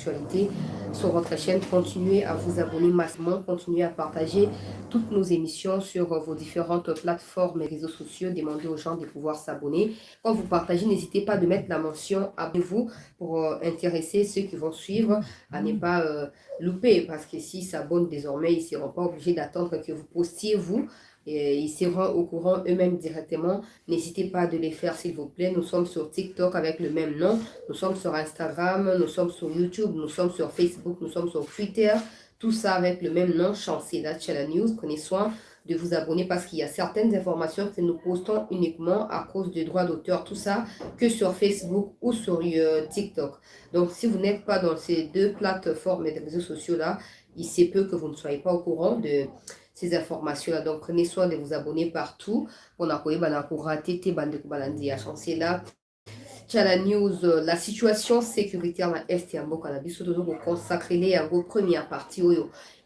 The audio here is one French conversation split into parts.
d'actualité sur votre chaîne. Continuez à vous abonner massivement, continuez à partager toutes nos émissions sur vos différentes plateformes et réseaux sociaux. Demandez aux gens de pouvoir s'abonner. Quand vous partagez, n'hésitez pas de mettre la mention abonnez-vous pour intéresser ceux qui vont suivre à ne pas louper, parce que s'ils s'abonnent désormais, ils ne seront pas obligés d'attendre que vous postiez vous. Et ils seront au courant eux-mêmes directement. N'hésitez pas de les faire s'il vous plaît. Nous sommes sur TikTok avec le même nom. Nous sommes sur Instagram, nous sommes sur YouTube, nous sommes sur Facebook, nous sommes sur Twitter. Tout ça avec le même nom, Chancela Tchala News. Prenez soin de vous abonner parce qu'il y a certaines informations que nous postons uniquement à cause des droits d'auteur, tout ça, que sur Facebook ou sur TikTok. Donc, si vous n'êtes pas dans ces deux plateformes et réseaux sociaux-là, il se peut que vous ne soyez pas au courant de ces informations-là. Donc, prenez soin de vous abonner partout. On a raté Chancela Tchala News, la situation sécuritaire dans l'Est et en Bokanabi, surtout pour consacrer à vos premières parties.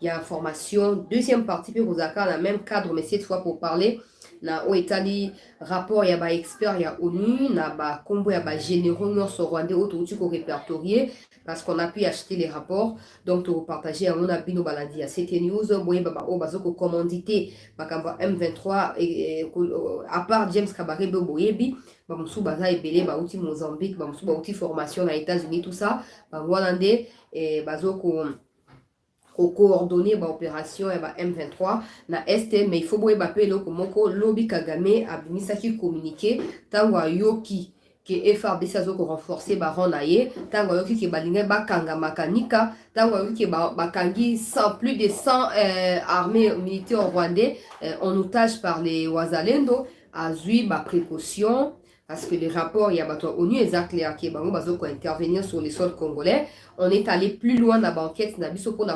Il y a information. Deuxième partie, puis vous avez dans le même cadre, mais cette fois pour parler. Na o etali rapport ya ba expert ya ONU na ba combo ya ba généraux nyonso rwandais autour du répertorié parce qu'on a pu acheter les rapports donc to partager à mon abino balandi ya CT News boye baba o bazoko commandité bakamba M23 à part James Kabarebe boyebi ba musu baza ebele ba outil Mozambique ba musu ba outil formation na États-Unis tout ça ba rwandais et bazoko au coordonné l'opération M23 na Est, mais il faut que le lobby Kagame a misaki communiqué tango yoki que FRDC a renforcé baron naye tango yoki que balinga bakanga makanika tango yoki que bakangi plus de 100 armées militaires rwandais en otage par les Wazalendo a eu ba précaution parce que les rapports, il y a des ONU exact les qui intervenir sur les sols congolais. On est allé plus loin dans l'enquête,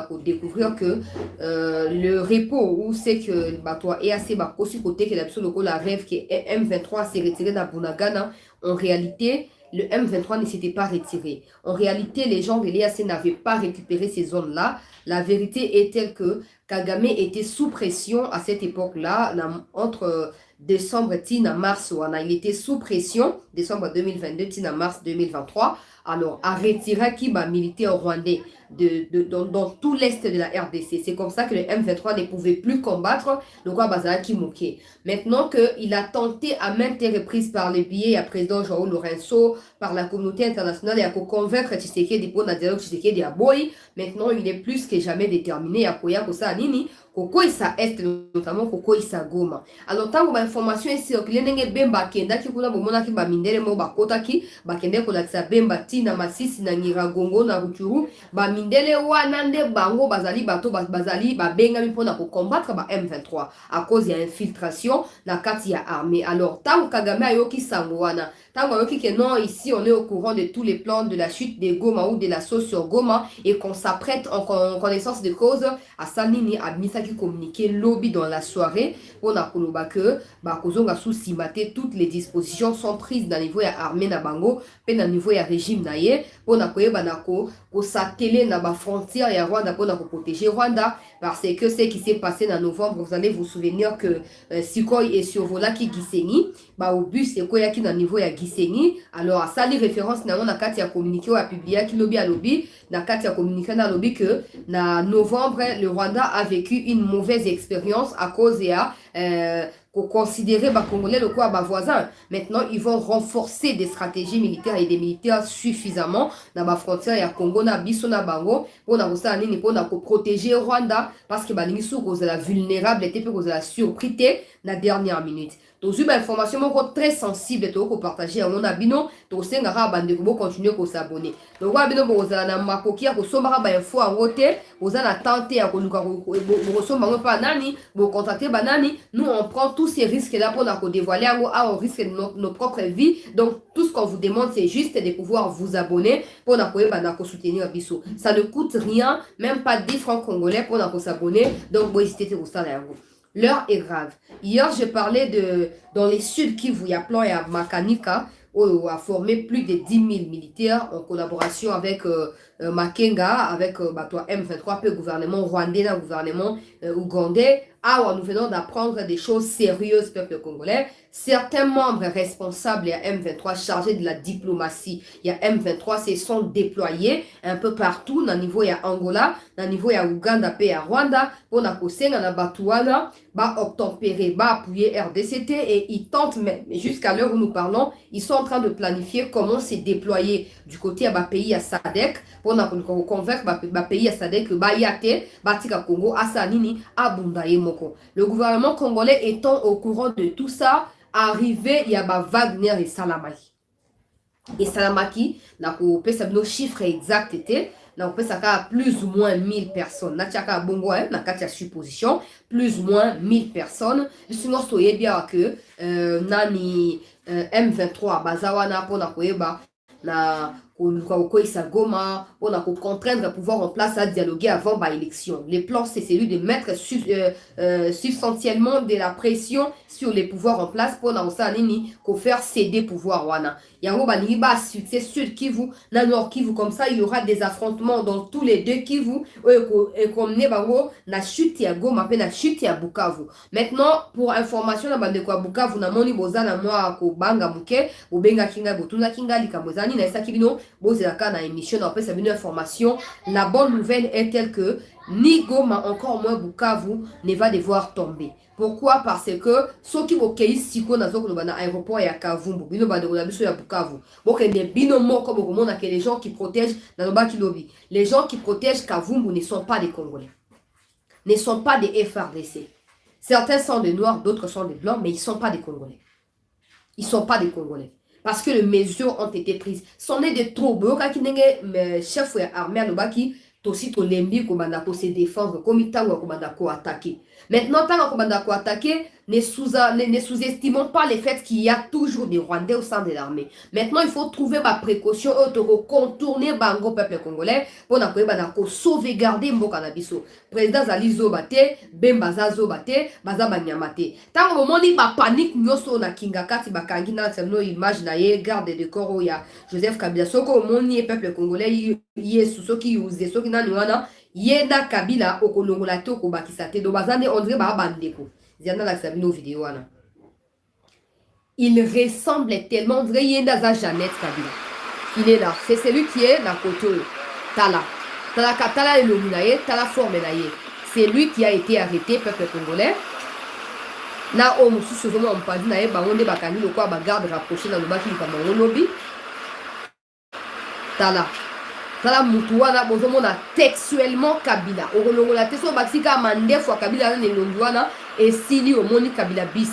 pour découvrir que le repos où c'est que bateau EAC aussi côté que la rêve que M23 s'est retiré dans Bunagana, en réalité le M23 ne s'était pas retiré. En réalité, les gens de l'EAC n'avaient pas récupéré ces zones-là. La vérité est telle que Kagame était sous pression à cette époque-là, entre décembre tina mars, il était sous pression, décembre 2022 tina mars 2023. Alors, à retirer qui va militaire rwandais dans tout l'est de la RDC. C'est comme ça que le M23 ne pouvait plus combattre le roi Bazala Kimoké. Maintenant qu'il a tenté à maintes reprises par les billets à président Joao Lourenço, par la communauté internationale, et à convaincre Tshisekedi pour na dialogue Tshisekedi à Boy, maintenant il est plus que jamais déterminé à Koya Kosa Nini, Koko Issa Est, notamment Koko Issa Goma. Alors, tant que l'information est circulée, n'enge bemba kenda ki kuna bomona ki ba mindele mo ba kota ki ba kende ko lakisa bemba tina masisi na Nyiragongo na Rutshuru ba mindele wana nde bango bazali bato bazali ba benga mi pona ko combattre ba M23 à cause ya infiltration na kati ya armée. Alors, tant Kagame ayoki sango wana tango ayoki que non, ici on est au courant de tous les plans de la chute de Goma ou de l'assaut sur Goma et qu'on s'apprête en connaissance de cause à Salini à Misaki communiquer lobby dans la soirée pour na koloba que ba kozonga sous simate toutes les dispositions sont prises dans le niveau ya armée na bango pe na niveau ya régime na ye pour na koyeba na ko satellé na ba frontière ya Rwanda pour na protéger Rwanda parce que ce qui s'est passé en novembre, vous allez vous souvenir que Sikoy et survolaki Gisenyi ba au bus et koyaki na niveau ya Gisenyi. Alors à ça les références na na kati ya communiqué ou à publier qui lobby à lobby na kati ya communiqué na lobby que na novembre le Rwanda a vécu une mauvaise expérience à cause ya considérer les Congolais le quoi voisin. Maintenant, ils vont renforcer des stratégies militaires et des militaires suffisamment dans la frontière ya Congo na biso na bango pour protéger Rwanda parce que balingi sou cause la vulnérable était pour la surprise na dernière minute. Donc, une information très sensible pour partager à mon abino, donc c'est un bande pour continuer à s'abonner. Donc, abino pour vous na makoki à somara ba info en rote, vous allez tenter à recevoir pas nani, vous contacter banani, nous on prend tous ces risques là pour nous dévoiler on risque notre propre vie. Donc, tout ce qu'on vous demande c'est juste de pouvoir vous abonner pour nous soutenir biso. Ça ne coûte rien, même pas 10 francs congolais pour nous s'abonner. Donc, vous hésitez au salaire. L'heure est grave. Hier, je parlais dans les Sud Kivu, il y a plan à Makanika, où a formé plus de 10 000 militaires en collaboration avec Makenga avec toi M23 peu gouvernement rwandais, le gouvernement ougandais. Ah, nous venons d'apprendre des choses sérieuses, peuple congolais. Certains membres responsables, il y a M23 chargés de la diplomatie. Il y a M23, se sont déployés un peu partout. Dans le niveau, il y a Angola, dans le niveau, il y a Ouganda, et Rwanda. Pour la Kosenga, na Batouana, obtempérer, appuyer RDCT et ils tentent même. Mais jusqu'à l'heure où nous parlons, ils sont en train de planifier comment se déployer du côté à pays à SADC pour nous convaincre pays à SADC que Yate, Batika Congo, Asanini, Abundaye Moko. Le gouvernement congolais étant au courant de tout ça, arrivé, il y a Wagner et Salamaki. Et Salamaki, nos chiffres exacts étaient, plus ou moins 1000 personnes. Natchaka bongo, na supposition, plus ou moins 1000 personnes. Sinon, soyez bien que nani M23 bazawana pour na koyeba na Goma, on a contraindre le pouvoir en place à dialoguer avant l'élection. Les plans, c'est celui de mettre substantiellement de la pression sur les pouvoirs en place pour faire céder pouvoir. Il y a un succès sur Kivu, dans Nord Kivu, comme ça, il y aura des affrontements dans tous les deux Kivu, et comme na chute à Goma, na chute à Bukavu. Maintenant, pour information, na bande kwa Bukavu, na moni boza na moi ko banga muke, ou benga kinga botuna kinga likamozani, na sakibino, bozaka na émission, na pesa bino information. La bonne nouvelle est telle que ni Goma, encore moins Bukavu, ne va devoir tomber. Pourquoi? Parce que ceux qui vont siko na zoko na aéroport ya Kavumbu, bino ba de la biso ya Bukavu. Bon que des binomo comme au monde que les gens qui protègent dans le baki lobby. Les gens qui protègent Kavumbu ne sont pas des Congolais. Ne sont pas des FRDC. Certains sont des noirs, d'autres sont des blancs, mais ils ne sont pas des Congolais. Ils ne sont pas des Congolais. Parce que les mesures ont été prises. C'en est de trop. Chef armé à l'obaki, aussi to lembi komanda ko se défendre comme tango komanda ko attaquer. Maintenant tango komanda ko attaquer, ne sous-estimons pas le fait qu'il y a toujours des Rwandais au sein de l'armée. Maintenant il faut trouver ma précaution pour contourner bango peuple congolais pour na ko sauvegarder mboka na biso. Président Zali Zobate, Bembaza Zobate, Baza Banyamate. Tango moment ni ba panique nyoso na kingakati bakangi na semno image na ye garde de corps ya Joseph Kabila soko moni peuple congolais yesu soki uze soki nani wana yenda Kabila okolongola te okobakisa te do bazane on dirait ba bandeko zianda la sabino vidéo wana il ressemble tellement on dirait yenda za Jeannette Kabila il est là c'est celui qui est na côté tala katala le luminaye tala forme na ye c'est lui qui a été arrêté peuple congolais na o mususu zomo mpadi na ye bangonde bakani lokwa ba garde rapproché na lobaki kama lobby tala mutu wana bozomona textuellement Kabila okolongola te so bakisika mandefu ya Kabila na elongi wana esili omoni Kabila bis.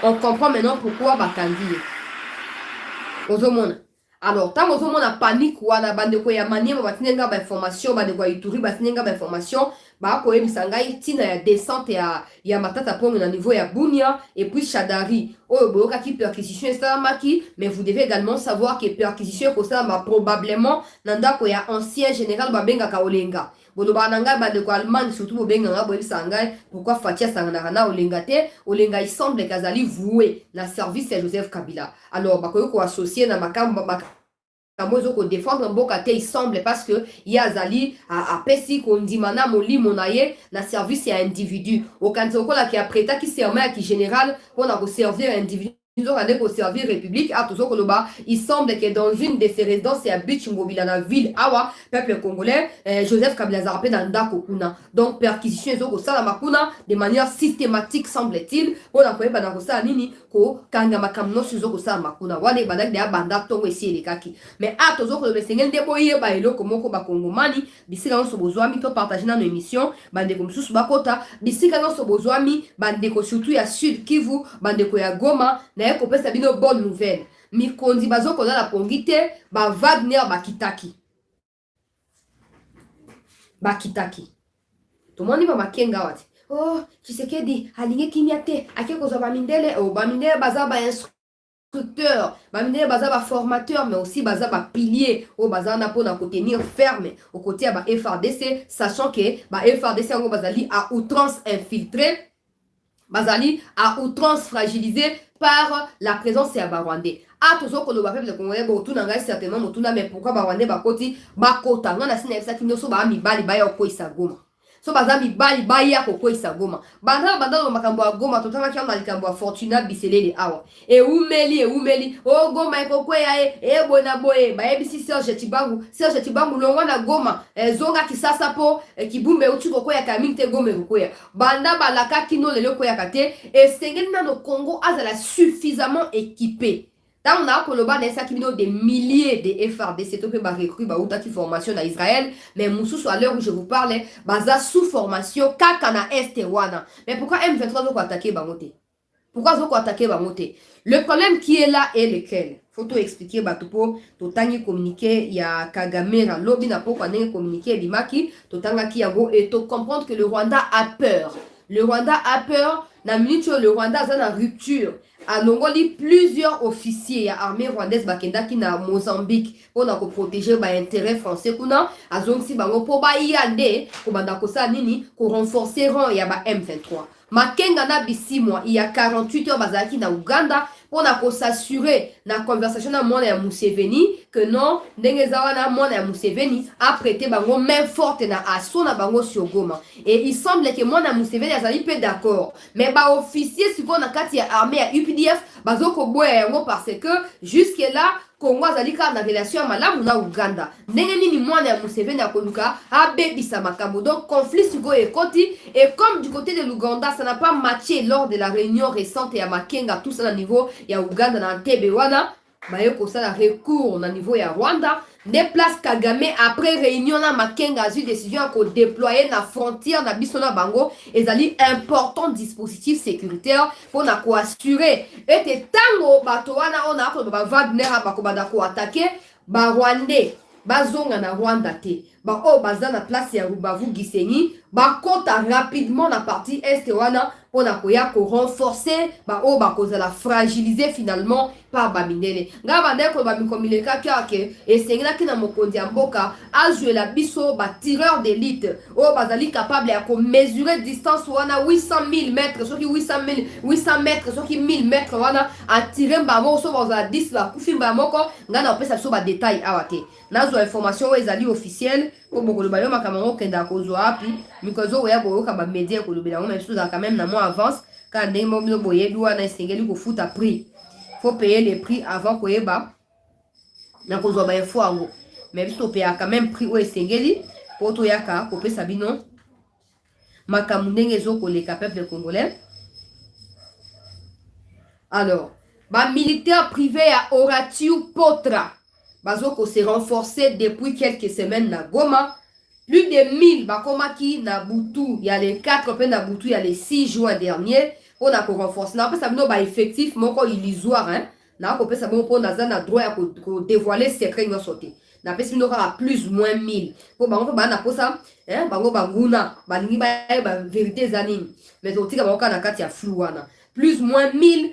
On comprend maintenant pourquoi bakangi ozomona. Alors tant ozomona panique wana bandeko ya maniema batinenga ba information bandeko ya Ituri batinenga ba information ba ko yebisa ngai tina ya descente ya matata pongo na niveau ya Bunia et puis Chadari oyo boyoka ki perquisition esalamaki mais vous devez également savoir que perquisition ekosalama probablement na ndako ya ancien général babengaka Olenga boloba na ngai bandeko Allemagne surtout bobenganga boyebisa ngai pourquoi Fatia sanganaka na Olenga te Olenga il semble kazali voué na service ya Joseph Kabila alors bakoyo ko associer na makambo défendre mboka te il semble parce que yazali a pesi kondimana moli monaye na service ya individu okanzo kola ki apreta ki serment ki général pour na servir individu pour servir République à toujours Koloba. Il semble que dans une de ses résidences à Bichungobila, la ville Awa, peuple congolais, Joseph Kabila Zarpe dans Ndakokuna. Donc perquisition ezoko sala makuna de manière systématique semble-t-il. On a koyeba na kosa nini ko kanga makamno sizoko sala makuna. Wale badak de banda tongo esi elekaki. Mais à toujours le sengel de boye ba eloko moko ba kongomani bisika no sobozwami to partager na nos émissions bande comme sous bakota bisika no sobozwami bande ko surtout ya Sud Kivu bande ko ya Goma na ko pesa bino bonne nouvelle mikondi bazoko na la pongite ba Wagner bakitaki to moni ba makenga wati oh Tshisekedi alinge kinyate akeko za bamindele o bamindele baza ba instructeur bamindele baza ba formateur mais aussi baza ba pilier o baza na pona ko tenir ferme au côté ba FRDC sachant que ba FRDC ngo bazali à outrance infiltré bazali à outrance fragilisé par la présence ya Rwandais. ah tozo koloba peuple congolais bo tuna ngai certainement motuna mais pourquoi ba rwandais bakoti bakota ngana sina yebisa ki nyonso ba mibali baya kokwisa Goma so baza mibali baya kokwisa Goma banda makambo ya Goma totalaki na likambo ya Fortuna Biselele awa eumeli o Goma ekokweya ebona boye bayebisi Serge Tibangu longwa na Goma zonga kisasa po kibumbe uti kokweya kamingi te Goma ekokweya banda balaka kino lelo koyaka te esengeli nano Congo azala suffisamment équipé. Tant on a koloba nesa kibino des milliers de FRDC to pe ba recrut ba outaki formation na Israël mais mususu à l'heure où je vous parle baza sous formation kaka na este wana. Mais pourquoi M23 veut attaquer Bangote? Pourquoi veut attaquer Bangote? Le problème qui est là est lequel? Faut tout expliquer batupo to tangi communiquer ya Kagamera lobby na poko nenge communiquer bimaki to tanga ki yango et to comprendre que le Rwanda a peur. Le Rwanda a peur na minute le Rwanda a une rupture. A Nongoli, plusieurs officiers ya armée rwandaise bakenda ki na Mozambique pour na ko protéger ba intérêt français kuna azongsi bango po ba yande ko banda ko sa nini ko renforcer rang ya ba M23. Makenga na bisimwa il y a 48 heures bazaki na Uganda pour na ko s'assurer na conversation na mona ya Museveni que non ndenge zawana mona ya Museveni a prêté bango main forte na asso na bango sur Goma et il semble que mona Museveni azali peu d'accord mais ba officier siko na kati ya armée ya UPDF bazoko boya yango parce que jusque là Congo azali ka na relation ya malamu na Uganda ndenge nini mwana ya Museveni akoluka abebisa makambo donc conflit siko ekoti et comme du côté de l'Ouganda ça n'a pas matché lors de la réunion récente ya Makenga tout ça na niveau ya Uganda na Entebbe wana baye ko ça la recours na niveau ya Rwanda déplace Kagame après réunion na Makenga a eu décision à déployer na frontière na biso na bango ezali important dispositif sécuritaire pour na ko assurer et tango bato wana on a ko ba Wagner ba ko banda ko attaquer ba Rwandais bazonga na Rwanda te ba o baza na place ya Rubavu Gisenyi ba kota rapidement na partie est wana pour na koya ko renforcer ba o ba ko la fragiliser finalement par baminele nga bande ko ba mikomileka kake esengela kina mokonzi ya mboka a jouer la biso ba tireur d'élite o bazali capable ya ko mesurer distance wana 800 000 mètres soki 800 mètres soki 1000 mètres wana a tirer mbamo so baza 10 la kufimba moko nga na opesa so ba détail awate nazo information ezali officielle ko bokolo bayo makamamo kenda ko zo api mikozo oya boyoka ba média ko lobela ngo même chose quand même na moi avance quand ndenge mo boye douana esengeli ko futa prix faut payer les prix avant ko yeba na ko zo ba info ango mais biso payer quand même prix o esengeli po to yaka ko pesa bino makamu ndenge zo ko leka peuple congolais. Alors ba militaire privé à Oratiu Potra bazoko s'est renforcé depuis quelques semaines na Goma. Plus de 1000 bakomaki na Butu, il y a les 4 pe na Butu, il y a les 6 juin dernier, on a renforcé. Na ça no ba effectif moko illusoire hein. Na ko pesa bon po na za na droit ya ko dévoiler secret no sauté. Na pesa no ka plus ou moins 1000. Po bango ba na posa hein bango banguna balingi ba vérité zanini. Mais otika bango na kati ya flou wana. Plus ou moins 1000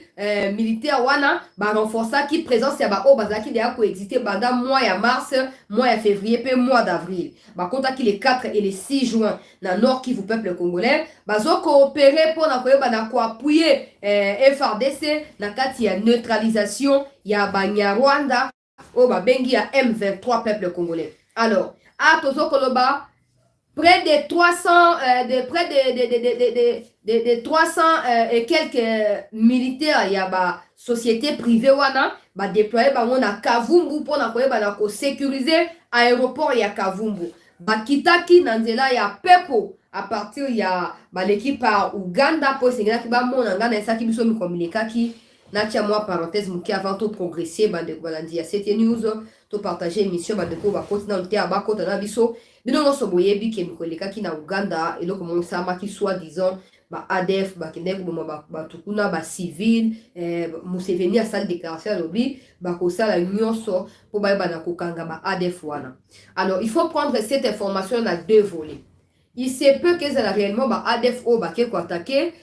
militaires wana ba renforcer qui présence ya ba o bazaki déjà coexister pendant mois ya mars, mois ya février puis mois d'avril. Ba compta qui les 4 et les 6 juin na nord Kivu peuple congolais bazo coopérer pour na koyeba na ko appuyer FRDC na kati ya neutralisation ya Banyarwanda o ba bengi ya M23 peuple congolais. Alors, a tozo koloba près de 300 de 300 et quelques militaires il y a ba société privée wana ba déployer bango na Kavumbu pour na koyeba na ko sécuriser aéroport ya Kavumbu ba kitaki na nzela ya pepo à partir ya ba l'équipe à Uganda pour sengela ki ba mona ngana esaki biso mi communiquer ki na tia moi parenthèse muki avant tout progresser ba de balandi ya cette news to partager émission ba de ko ba continuer le terre ba kota na biso bino no so boyebi ke mi koleka ki na Uganda et donc mon sama ki soit disant ba ADF ba kende ko ba tukuna ba civil Museveni a sali déclaration lobi ba ko sala nyonso pour ba na kokanga ba ADF wana. Alors il faut prendre cette information dans deux volets. Il se peut que ça réellement ba ADF o ba ko attaquer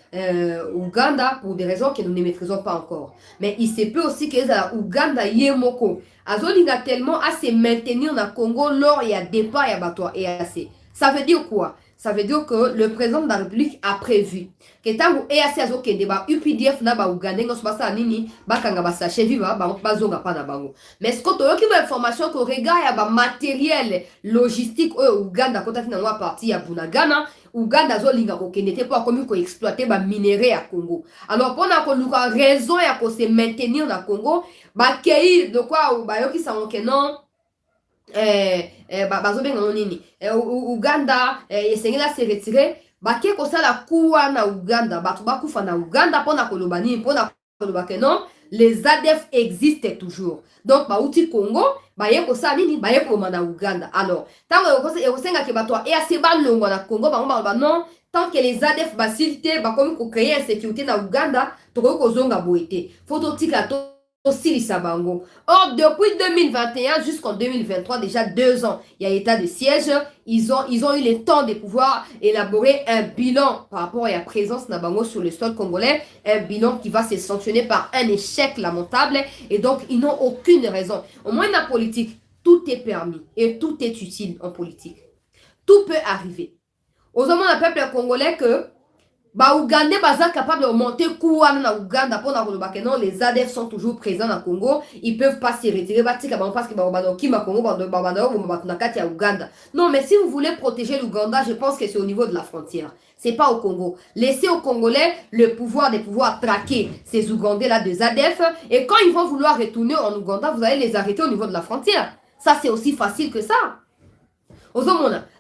Uganda pour des raisons que nous ne maîtrisons pas encore. Mais il se peut aussi que ça Uganda yemoko azolinga tellement à se maintenir na Congo lors il y a départ ya bato EAC. Ça veut dire quoi? ça veut dire que le président de la République a prévu que tant que EAC azokende ba UPDF na ba Uganda ngo basa nini bakanga basa cheviva ba bazonga pa na bango. Mais ce que tu as information que regard ya ba matériel logistique au Uganda kota tina ngwa parti ya Bunagana Uganda zo linga ko kende te po akomi ko exploiter ba minerai ya Congo. Alors pona ko luka raison ya ko se maintenir na Congo ba kei de quoi ba yoki sa onke non bazobenga nini Uganda esengela se retirer bake kosala kuwa na Uganda batu bakufa na Uganda pona koloba nini pona koloba que non les ADF existent toujours donc bauti Congo baye kosala nini baye koloma na Uganda. Alors tango ekosenga ke bato e ase balongwa na Congo bango ba non tant que les ADF basilite bakomi ko créer insécurité na Uganda toko kozonga boete photo tika to Bango. Or, depuis 2021 jusqu'en 2023, déjà 2 ans, il y a état de siège. Ils ont eu le temps de pouvoir élaborer un bilan par rapport à la présence Nabango sur le sol congolais. Un bilan qui va se sanctionner par un échec lamentable. Et donc, ils n'ont aucune raison. Au moins, la politique, tout est permis et tout est utile en politique. Tout peut arriver. Aux hommes, on peuple congolais que ba Ougandais baza capable de monter kouana na Ouganda pour na koloba que non les ADF sont toujours présents na Congo, ils peuvent pas se retirer batika ba parce que ba banoki ma Congo ba na kati ya Uganda. Non, mais si vous voulez protéger l'Ouganda, je pense que c'est au niveau de la frontière. C'est pas au Congo. Laissez aux Congolais le pouvoir de pouvoir traquer ces Ougandais là des ADF et quand ils vont vouloir retourner en Ouganda, vous allez les arrêter au niveau de la frontière. Ça c'est aussi facile que ça.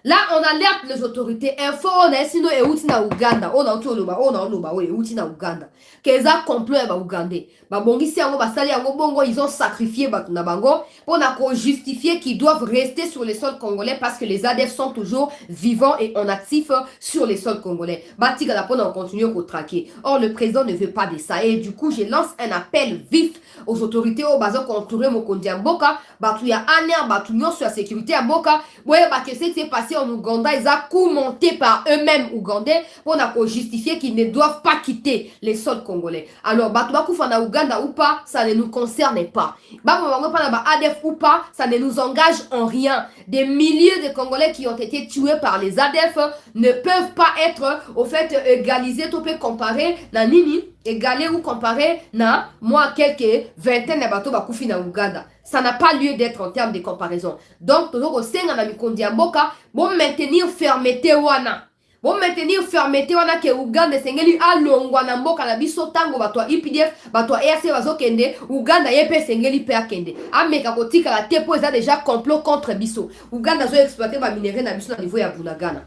Là, on alerte les autorités. Info, on est sinon et outi na Uganda. On a outi oloba, on a oloba, on est outi na Uganda. Keza complot ba Ougandais. Ba bongi si ango ba sali ango bongo, ils ont sacrifié ba na bango pour na ko justifier qu'ils doivent rester sur les sols congolais parce que les ADF sont toujours vivants et en actif sur les sols congolais. Batika la pona on continue à traquer. Or le président ne veut pas de ça et du coup, je lance un appel vif aux autorités au bazo contouré Mokondi Mboka, batu ya aner, batu nyon sur la sécurité à Mboka. Boye ba que c'est passé en Ouganda, ils ont monté par eux-mêmes Ougandais pour justifier qu'ils ne doivent pas quitter les sols congolais. Alors, Batoubakoufana Ouganda ou pas, ça ne nous concerne pas. ADF ou pas, ça ne nous engage en rien. Des milliers de Congolais qui ont été tués par les ADF ne peuvent pas être, au fait, égalisés. Tu peux comparer, na nini, égaler ou comparer, na, moi, quelques vingtaines de bateaux bakoufi na Ouganda. Ça n'a pas lieu d'être en termes de comparaison. Donc, toujours au sein de la Mikondi Mboka, bon maintenir fermeté wana. Bon maintenir fermeté wana ke Uganda sengeli alongwa na mboka na biso tango bato IPDF, bato EAC bazokende, Uganda yepe sengeli pe akende. Ameka kotika la tepo eza déjà complot contre biso. Uganda zo exploiter ba minerai na biso na niveau ya Bunagana.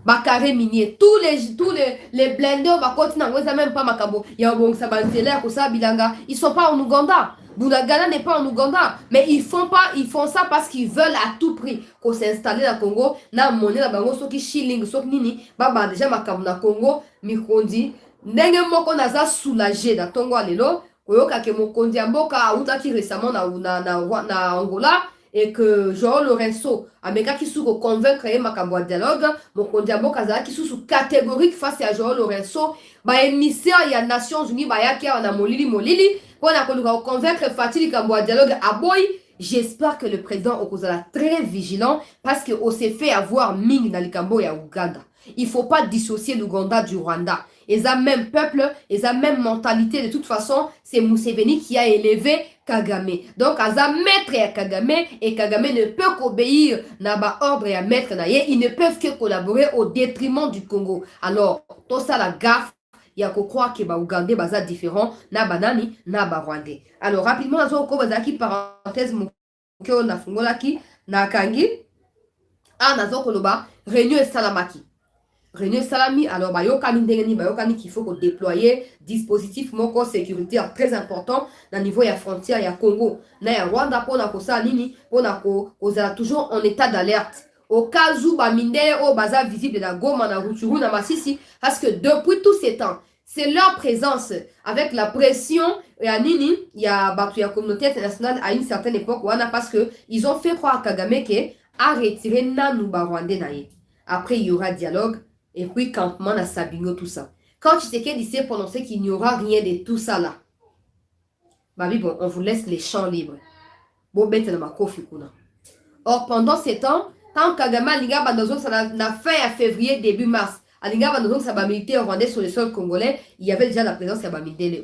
Bakare minier, tous les blenders bakoti na ngweza même pas makabo. Ya bongsa banzela ya kosa bilanga, ils sont pas en Ouganda. Bunagana n'est pas en Ouganda, mais ils font ça parce qu'ils veulent à tout prix qu'on s'installe dans le Congo, na monnaie na bango soki shilling soki nini, baba déjà makamu na Congo, mikondi, ndenge moko naza soulagé na tongo alelo, koyoka ke mokondi mboka autaki récemment na Angola et que João Lourenço ameka ki suko convaincre ye makambo ya dialogue, mokondi mboka za ki susu catégorique face à João Lourenço, ba émissaire ya Nations Unies ba yaki na molili pour convaincre Fatih Kamboua dialogue à Boy. J'espère que le président Okozala très vigilant parce qu'on s'est fait avoir ming dans le Cambo et à Ouganda. Il ne faut pas dissocier l'Ouganda du Rwanda. Ils ont même peuple, ils ont même mentalité. De toute façon, c'est Museveni qui a élevé Kagame. Donc, ils ont maître à Kagame et Kagame ne peut qu'obéir à ordre et à maître. Ils ne peuvent que collaborer au détriment du Congo. Alors, tout ça, la gaffe. Il y a qu'on croit que les Ougandais sont différents, na banani, na Rwandais. Alors, rapidement, nous avons une parenthèse, na fungolaki, na kangi, nous avons réunion salamaki. Réunion salami, alors, qu'il faut déployer dispositif moko sécuritaire très important dans le niveau de la frontière, il y a Congo, na ya Rwanda, pour na toujours en état d'alerte. Au cas où baminde au bazar visible de Goma na Rutshuru na Masisi parce que depuis tous ces temps c'est leur présence avec la pression et à Nini il y a la communauté internationale à une certaine époque parce que ils ont fait croire à Kagame que a retiré nanu Rwandais naïe. Après il y aura dialogue et puis campement à Sabingo tout ça. Quand Tshisekedi s'est prononcé qu'il n'y aura rien de tout ça là. Babi bon on vous laisse les champs libres. Bon bête na makofi kuna. Or pendant ces temps Quand Kagame Alinga Bandozon, ça na fin à février, début mars, Alinga Bandozon, ça va militaire rwandais sur le sol congolais, il y avait déjà la présence de militaire.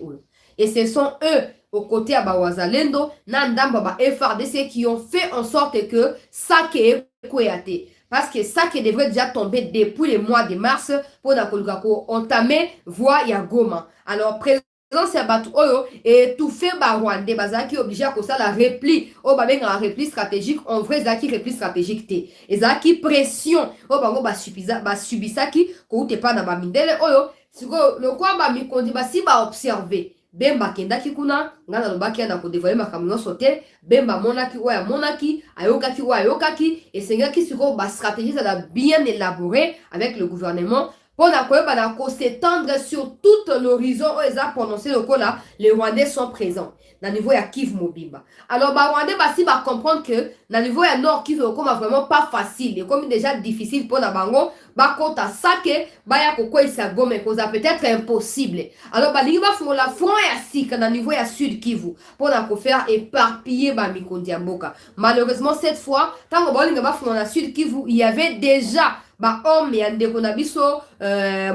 Et ce sont eux, aux côtés de Wazalendo, Nandamba FRDC, qui ont fait en sorte que ça qui est Kouéate. Parce que ça qui devrait déjà tomber depuis le mois de mars pour Nakolugako entamer voie ya Goma. Alors, présence ya batu oyo étouffé ba Rwandais bazaki obligé à ça la repli o ba benga repli stratégique en vrai zaki repli stratégique te ezaki pression o bango ba subisaki ko te pa na ba mindele oyo siko le quoi ba mikondi ba si ba observer bemba kendaki kuna ngana lobaki na ko dévoiler makambo nyonso te bemba monaki oya monaki ayokaki oya ayokaki esengaki siko ba stratégie ça a bien élaboré avec le gouvernement pour s'étendre sur tout l'horizon où ils ont prononcé le coup là, les Rwandais sont présents. Dans le niveau de Kivu Mobimba. Alors, les Rwandais va comprendre que dans le niveau de Nord Kivu, comme vraiment pas facile, et comme déjà difficile pour la Bango, contre à Sake, ya koko isago, mais cause peut-être impossible. Alors, il va faire la front et à Sik dans le niveau de Sud Kivu pour faire éparpiller Mikondi Mboka. Malheureusement, cette fois, tant que va faire la Sud Kivu, il y avait déjà homme ya ndeko na biso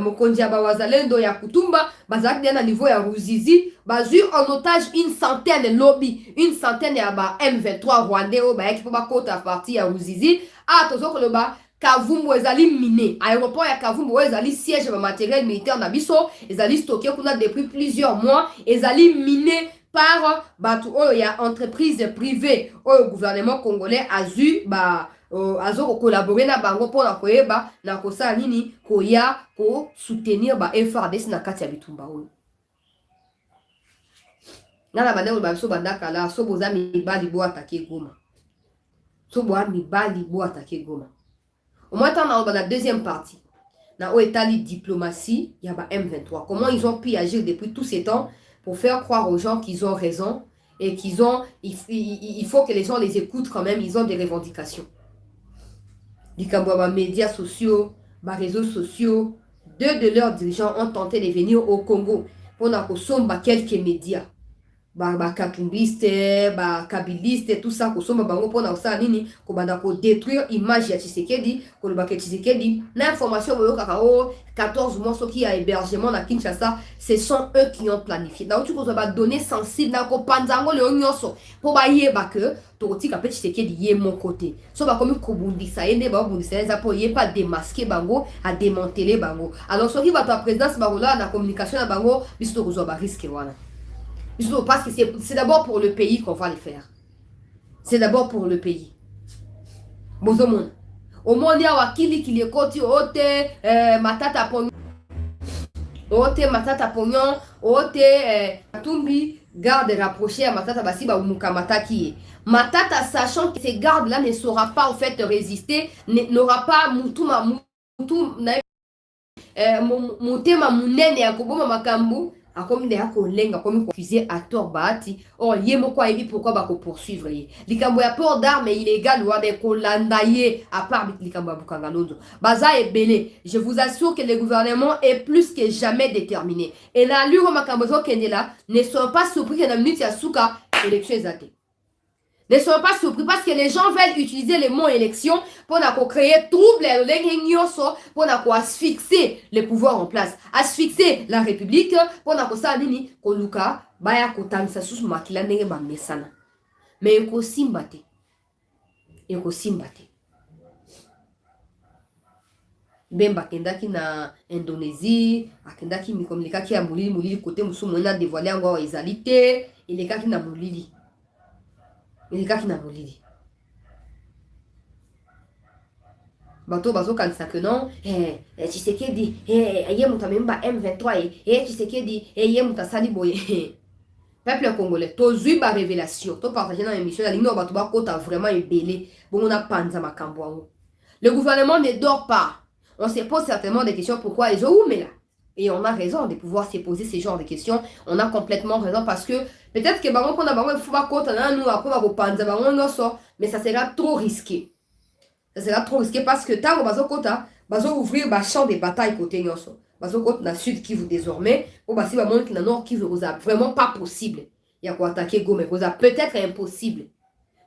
mokonzi ya Wazalendo ya Kutumba bazaki na niveau ya Ruzizi bazu en otage une centaine lobby une centaine ya M23 rwandais o ba ekipo ba kota partie ya Ruzizi tozoko loba Kavumu ezali miné aéroport ya Kavumu ezali siège ba matériel militaire na biso ezali stocké kuna depuis plusieurs mois ezali miné par batu oyo ya entreprise privée au gouvernement congolais azu azo collaborer na bango pour na koyeba na kosala nini koya ko soutenir ba FRDC na kati ya bitumba oyo na bande ba so bandaka la so boza mibali bo attaquer Goma so bo mibali bo attaquer Goma au moins tant na la deuxième partie na o etali diplomatie ya ba M23 comment ils ont pu agir depuis tous ces temps pour faire croire aux gens qu'ils ont raison et qu'ils ont il faut que les gens les écoutent quand même ils ont des revendications. Les médias sociaux, les réseaux sociaux, deux de leurs dirigeants ont tenté de venir au Congo pour quelques médias. Katumbiste, kabiliste, tout ça, pour détruire l'image de Tshisekedi, pour Tshisekedi, l'information 14 mois qui a hébergement à Kinshasa, ce sont eux qui ont planifié. Donc, tu as donné sensible, pour que Toroti kapeti Tshisekedi yé mon côté. So ba comme kobundisa yende ba bundisa za po yé pas démasquer bango à démanteler bango. Alors ce qui va ta présidence barola na communication na bango biso ko zo ba risque wana. Biso parce que c'est d'abord pour le pays qu'on va le faire. C'est d'abord pour le pays. Bozomon. Au monde ya wakili ki le koti ote matata pognon. Ote matata pognon, ote tumbi garde rapproché à Matata Basiba ou Mukamataki. Matata, sachant que ces gardes-là ne saura pas en fait résister, n'aura pas Mutuma Mutema Munene Yakoboma Makambu, a comme des akolenga, comme accusé à tort Bahati. Or, yemo quoi et pourquoi bako poursuivre. Likambo ya port d'armes illégales ou des kolandaye à part Likambo Bukangalondo. Baza est belé. Je vous assure que le gouvernement est plus que jamais déterminé. Et la lure Makambozo Kendela ne sont pas surpris que la minute Yasuka élection exatée. Ne soyez pas surpris parce que les gens veulent utiliser le mot élection pour créer trouble, pour asphyxier le pouvoir en place, asphyxier la République, pour ça nini koluka baya kotanisa susu makila ndenge ba mesana. Mais ekosimbate. Bemba kendaki na Indonésie, akendaki mikomulikaki ya mulili côté musumu na dévoiler ngo ezalité, elekaki na mulili. Il y a bato bazo kanisa que non Tshisekedi ye muta memba M23 Tshisekedi ye muta sali boye peuple congolais tozui ba révélation to partager dans l'émission la ligne bato ba kota vraiment ebelé bon on a panza makambo. Le gouvernement ne dort pas. On se pose certainement des questions pourquoi ils ont mais là. Et on a raison de pouvoir se poser ces genres de questions. On a complètement raison parce que peut-être que mais ça sera trop risqué. Ça sera trop risqué parce que tant que ouvrir le champ de bataille côté Nyoso. Dans le sud qui vous désormais, pour passer le nord qui vous a vraiment pas possible. Il y a quoi attaquer Goma, peut-être impossible.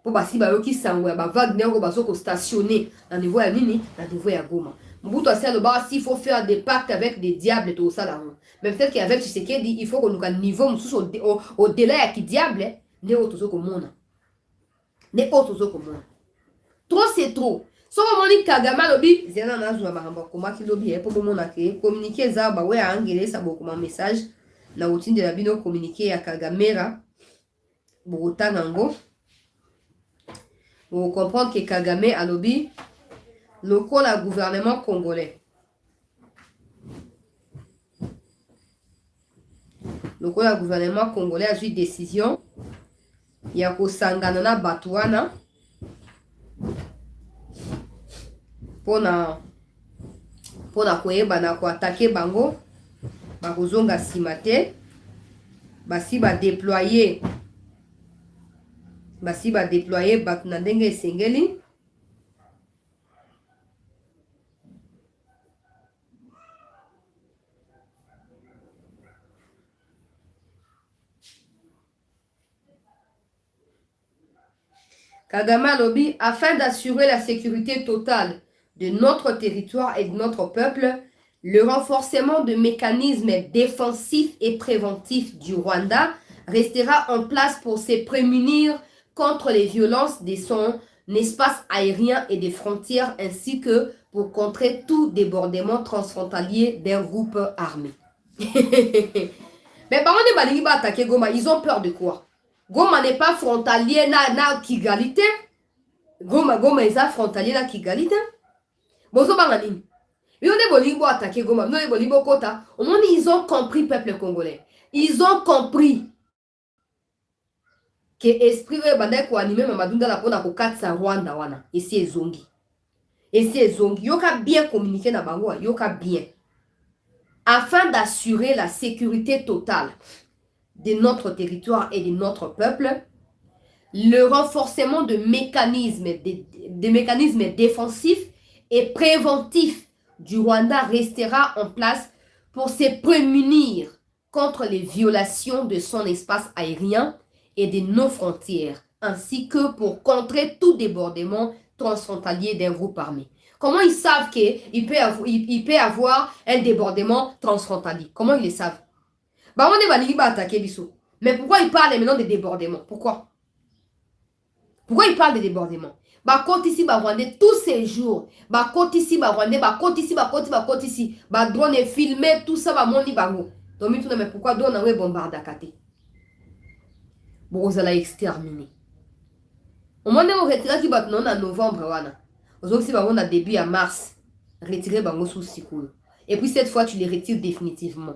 Pour basi ba yoki sangwe ba Wagner ko bazo ko stationner na niveau ya nini na niveau ya Goma. Mobutu a le bar s'il faut faire des pactes avec des diables tout ça là. Mais peut-être qu'avec Tshisekedi il faut qu'on nous niveau au delà ya ki diable ne otozo ko mona. Ne otozo ko mona. Trop c'est trop. So moni Kagame lobi zena na zwa mahamba ko maki lobi pour mona ke communiquer za ba we angele sa beaucoup ma message na routine de la bino communiquer ya Kagamera Bogota nango. Vous comprenez que Kagame a lobby le gouvernement congolais. Le gouvernement congolais a eu décision. Il y a Kosanganana Batouana pour attaquer Bango. Bakozonga Simate. Basi ba déployer. Basi ba déployer Batnandenge Sengeli. Kagame Lobby, afin d'assurer la sécurité totale de notre territoire et de notre peuple, le renforcement de mécanismes défensifs et préventifs du Rwanda restera en place pour se prémunir contre les violences de son espace aérien et des frontières, ainsi que pour contrer tout débordement transfrontalier d'un groupe armé. Mais par contre, les attaquer Goma, ils ont peur de quoi? Goma n'est pas frontalier na Kigali. Goma est frontalier na Kigali. Bozo banganini. Ils attaquer Goma, au moins ils ont compris, peuple congolais. Ils ont compris que esprit banda ko animer Mamadunda la pona ko katsa Rwanda wana. Ici ezongi. Yoka bien communiquer na bango, yoka bien. Afin d'assurer la sécurité totale de notre territoire et de notre peuple, le renforcement de mécanismes défensifs et préventifs du Rwanda restera en place pour se prémunir contre les violations de son espace aérien et de nos frontières, ainsi que pour contrer tout débordement transfrontalier d'un groupe armé. Comment ils savent qu'il peut y avoir un débordement transfrontalier? Comment ils le savent? Bah on est attaquer Bissot. Mais pourquoi ils parlent maintenant de débordement? Pourquoi ils parlent de débordement? Bah côte ici, bah Rwandais tous ces jours. Bah côte ici, bah Rwandais, bah côte ici, bah côte ici. Bah drone est filmé, tout ça, bah moni bango. Donc mais pourquoi drone a bombardé à Kate? Bon, vous allez exterminer. Au moment où on retire qui bat non en novembre, wana. Aujourd'hui, bah on a début à mars. Retirer bango sous Sikoul. Et puis cette fois, tu les retires définitivement.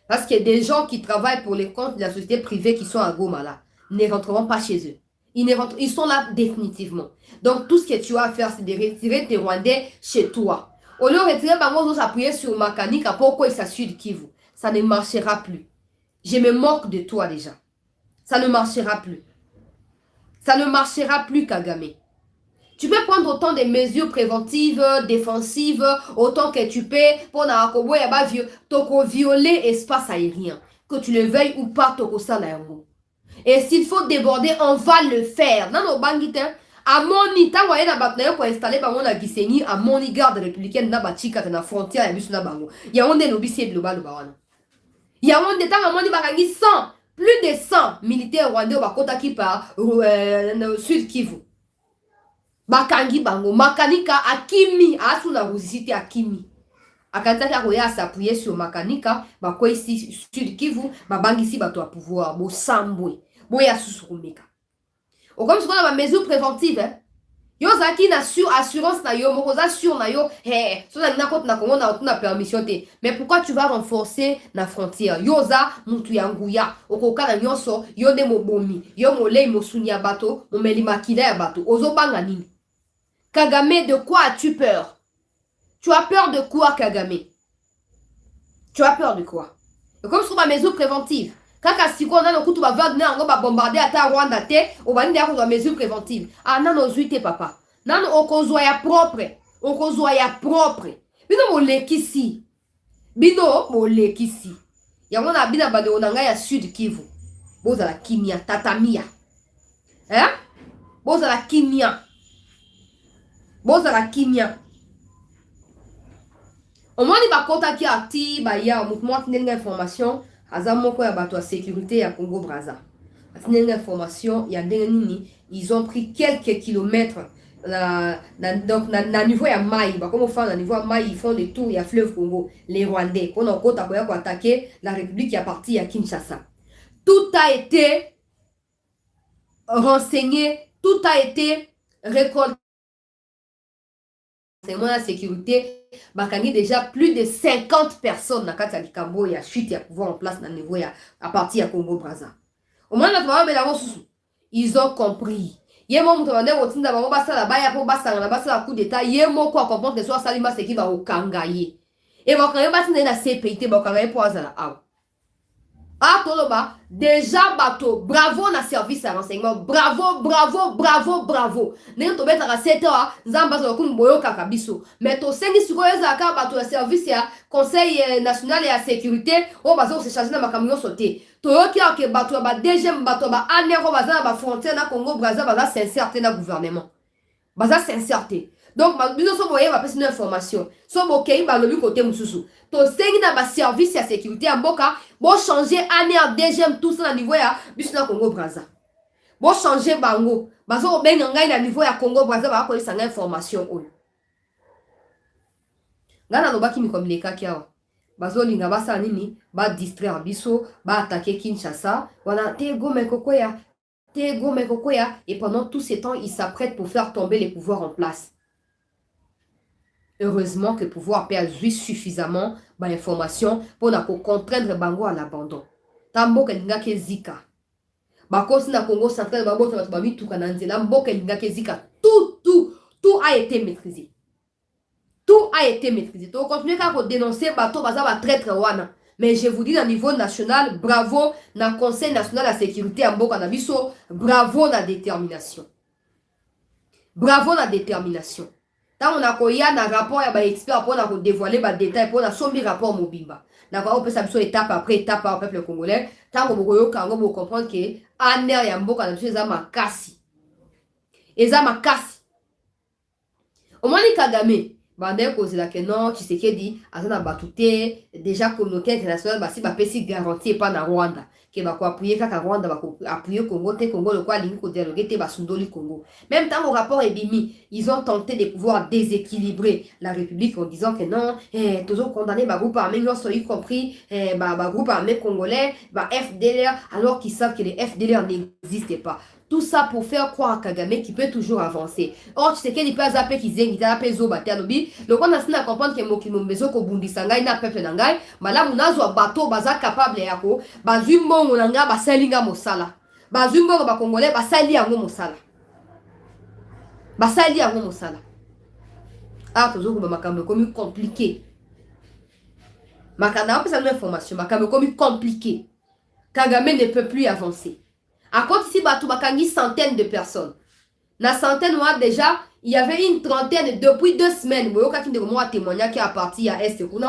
Parce qu'il y a des gens qui travaillent pour les comptes de la société privée qui sont à Goma là, ne rentreront pas chez eux. Ils sont là définitivement. Donc tout ce que tu as à faire, c'est de retirer tes Rwandais chez toi. Au lieu de retirer, on va s'appuyer sur Makanika à pourquoi il s'assure de Kivu. Ça ne marchera plus. Je me moque de toi déjà. Ça ne marchera plus. Ça ne marchera plus, Kagame. Tu peux prendre autant de mesures préventives, défensives, autant que tu peux pour violer l'espace aérien. Que tu le veuilles ou pas, et s'il faut déborder, on va le faire. Non, non, bangita. À Moni, ta voyé na batna pour installer bango na Gisenyi, à Moni garde républicaine na batika na frontière ya biso na bango. Ya onde no bisi de loba loba wana. Ya onde ta Moni bakangi 100, plus de 100 militaires rwandais bakota ki par Sud Kivu. Bakangi bango, Makanika akimi, asu na rusité akimi. Akantaka koya s'appuyer sur Makanika, bakwa ici Sud Kivu, babangi si bato a pouvoir, bo sambwe, bo ya susurumeka. Ou comme ce qu'on a ma mesure préventive, hein. Yo zaki na assurance na yo, mokoza sur na yo, so na kote na kongo na permission te. Mais pourquoi tu vas renforcer na frontière? Yo za mutu ya nguya, okoka na nyonso, yo ne mobomi, yo molei mosunya bato, momeli makila ya bato, ozo banga nini? Kagame, de quoi as-tu peur? Tu as peur de quoi, Kagame? Tu as peur de quoi? Et comme sur ma mesure préventive, kaka siko on a no kutu ba Wagner ngo ba bombarder ata Rwanda te, o ba ndia ko mesure préventive. Ah nano zuite papa. Nano okozwa ya propre. Okozwa ya propre. Bino mo lekisi. Bino mo lekisi. Ya mona bina ba de onanga ya Sud Kivu. Boza la kimia tatamia. Hein? bozala kimia. Bozala kimia. Au moins, il va contacter à ti, bah, il y a une information, azamoko ya bato à sécurité à Congo Brazza. Une information, il y a des ils ont pris quelques kilomètres donc na niveau ya Maï, bah comme on fait na niveau ya Maï, ils font des tours, il y a fleuve Congo, les Rwandais, on a encore attaquer la République qui est partie à Kinshasa. Tout a été renseigné, tout a été récolté. La sécurité, bakani déjà plus de 50 personnes na kati ya likambo ya chute ya pouvoir en place na niveau ya à partir ya Congo Brazza. Au moins ils ont compris. Yemo muto bande wotinda bango basala baya po basanga na basala coup d'état yemo ko comprendre que soit salima ce qui va au kangaye. Et bakanga batinda na CPT bakanga po azala aw. Ah, Toloba, déjà bateau, bravo na service à renseignement, bravo, bravo, bravo, bravo. N'est-ce pas à 7 heures, Zamba Zokum Boyo Kakabiso. Mais to sengi suko ezaka bateau à service à Conseil national et à sécurité, au bateau se chargé dans ma camion sauté. Toyoki a que bateau ba deuxième bateau ba anero baza ba frontière na Congo Brazza baza sincérité na gouvernement. Baza sincérité. Donc, nous sommes voyés, on une information. Sommes ok, bah le côté mususu. To sengi na ba service à sécurité à Mboka, bon changer année en deuxième tout ça à niveau ya biso na Congo Brazza. Bon changer bango, bazo ben ngai na niveau ya Congo Brazza ba ko isanga information oyo. Ngana lobaki mi communiquer kiawa. Bazo linga basa nini, ba distraire biso, ba attaquer Kinshasa, wana te gome kokoya, te gome kokoya et pendant tout ce temps, ils s'apprêtent pour faire tomber les pouvoirs en place. Heureusement que le pouvoir peut jouir suffisamment d'informations pour contraindre Bango à l'abandon. Tambo kelinga ke zika. Bakosi na Congo central babo tabami tout kananzela mbo kelinga ke zika. Tout a été maîtrisé. Tout a été maîtrisé. Donc continuez à dénoncer bateau baza ba traître wana. Mais je vous dis au niveau national, bravo na Conseil national de la sécurité à Mboka na biso, bravo na détermination. Bravo na détermination. Tant on a koya na rapport ya ba expert pour na dévoiler ba détail pour na sombi rapport mobimba. Na va opesa biso étape après étape au peuple congolais. Tant on boyo kango bo comprendre que aner ya mboka na biso eza makasi. Eza makasi. Au moins ni Kagame bande cause la que non Tshisekedi azana batute déjà communauté internationale basi ba pesi garantie pas na Rwanda. Que va appuyer kaka Rwanda va appuyer Congo te Congo le quoi ligne ko dialoguer te basundoli Congo. Même temps au rapport Ebimi, ils ont tenté de pouvoir déséquilibrer la République en disant que non, toujours condamné ba groupe armé y compris ba groupe armé congolais, ba FDLR alors qu'ils savent que les FDLR n'existent pas. Tout ça pour faire croire à Kagame qui peut toujours avancer. Or, tu sais qu'il peut zapper qui zeng, il a appelé Zobate lobby. Le qu'on a signé à comprendre que Mokimo Mezo ko Bundisanga na peuple nangai, mais là munazo bateau baza capable yako, bazumbo monanga basalinga mosala. Bazumbo ba congolais basali yango mosala. Basali yango mosala. Ah, toujours ba makambo comme compliqué. Makana pesa une information, makambo comme compliqué. Kagame ne peut plus avancer. À côté ici, il y a centaines de personnes. Dans centaines, déjà, il y avait une trentaine depuis 2 semaines. Vous voyez, il y a un témoignage qui est parti à Est. Il y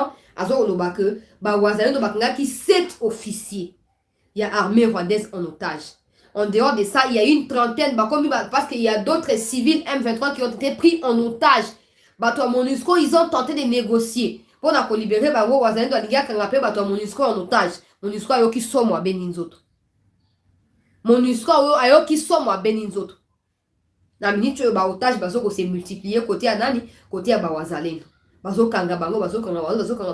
a 7 officiers. Il y a armée rwandaise en otage. En dehors de ça, il y a une trentaine. Parce qu'il y a d'autres civils M23 qui ont été pris en otage. MONUSCO, ils ont tenté de négocier. Pour libérer les MONUSCO en otage. MONUSCO qui sont moi, autres. MONUSCO ayo qui sont moi beninzoto na minute ba otage bazo ko se multiplier côté ya nani côté ya bawazalendo bazo kanga bango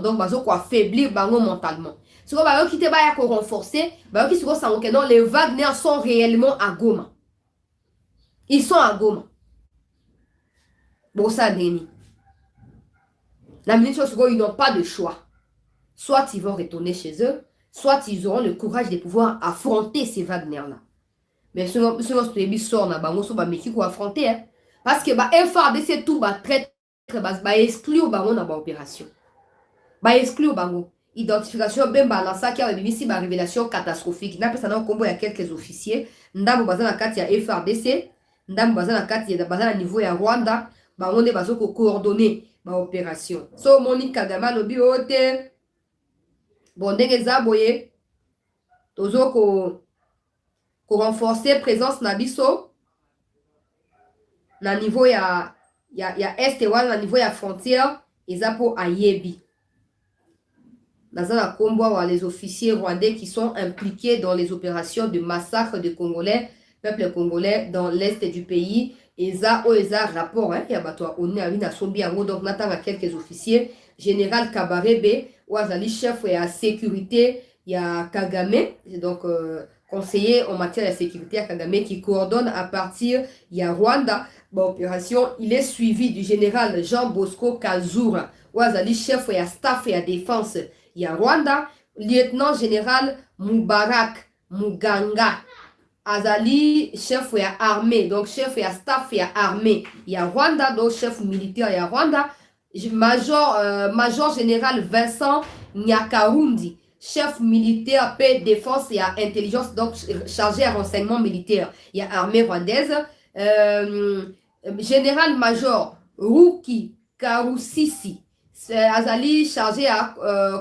donc bazo ko affaiblir bango mentalement siko ba yo kité ba ya ko renforcer ba yo ki siko sango que non les Wagner sont réellement à Goma, ils sont à Goma bon ça neni la minute siko ils n'ont pas de choix, soit ils vont retourner chez eux, soit ils auront le courage de pouvoir affronter ces Wagner-là. Mais si on sort na bango so ba meki ko affronter hein? Parce que ba FARDC tout ba très ba exclure bango na ba opération. Ba exclure bango. Identification ben balança qui a ici ba révélation catastrophique. Na pesa na kombo ya quelques officiers, ndambo baza na kati ya FARDC, ndambo baza na kati ya baza na niveau ya Rwanda, bango ne bazo ko coordonner ba opération. So Monique Kagame lobi ote bon ndenge za boye tozo ko renforcer présence na biso na niveau ya este wana, na niveau ya frontière eza po ayebi. Naza na kombo les officiers rwandais qui sont impliqués dans les opérations de massacre de Congolais, peuple congolais dans l'est du pays. Eza rapport ya bato oni ari na sombi yango, donc natanga quelques officiers. Général Kabarebe Ouazali, chef ya sécurité ya Kagame, donc conseiller en matière de sécurité à Kagame, qui coordonne à partir ya Rwanda l'opération. Il est suivi du général Jean Bosco Kazura Ouazali, chef ya staff ya défense ya Rwanda. Lieutenant général Mubarak Muganga Azali, chef ya armée, donc chef ya staff ya armée ya Rwanda, donc chef militaire ya Rwanda. Major général Vincent Nyakarundi, chef militaire paix, défense et intelligence, donc chargé à renseignement militaire. Il y a armée rwandaise. Général major Ruki Karusisi, Azali, chargé à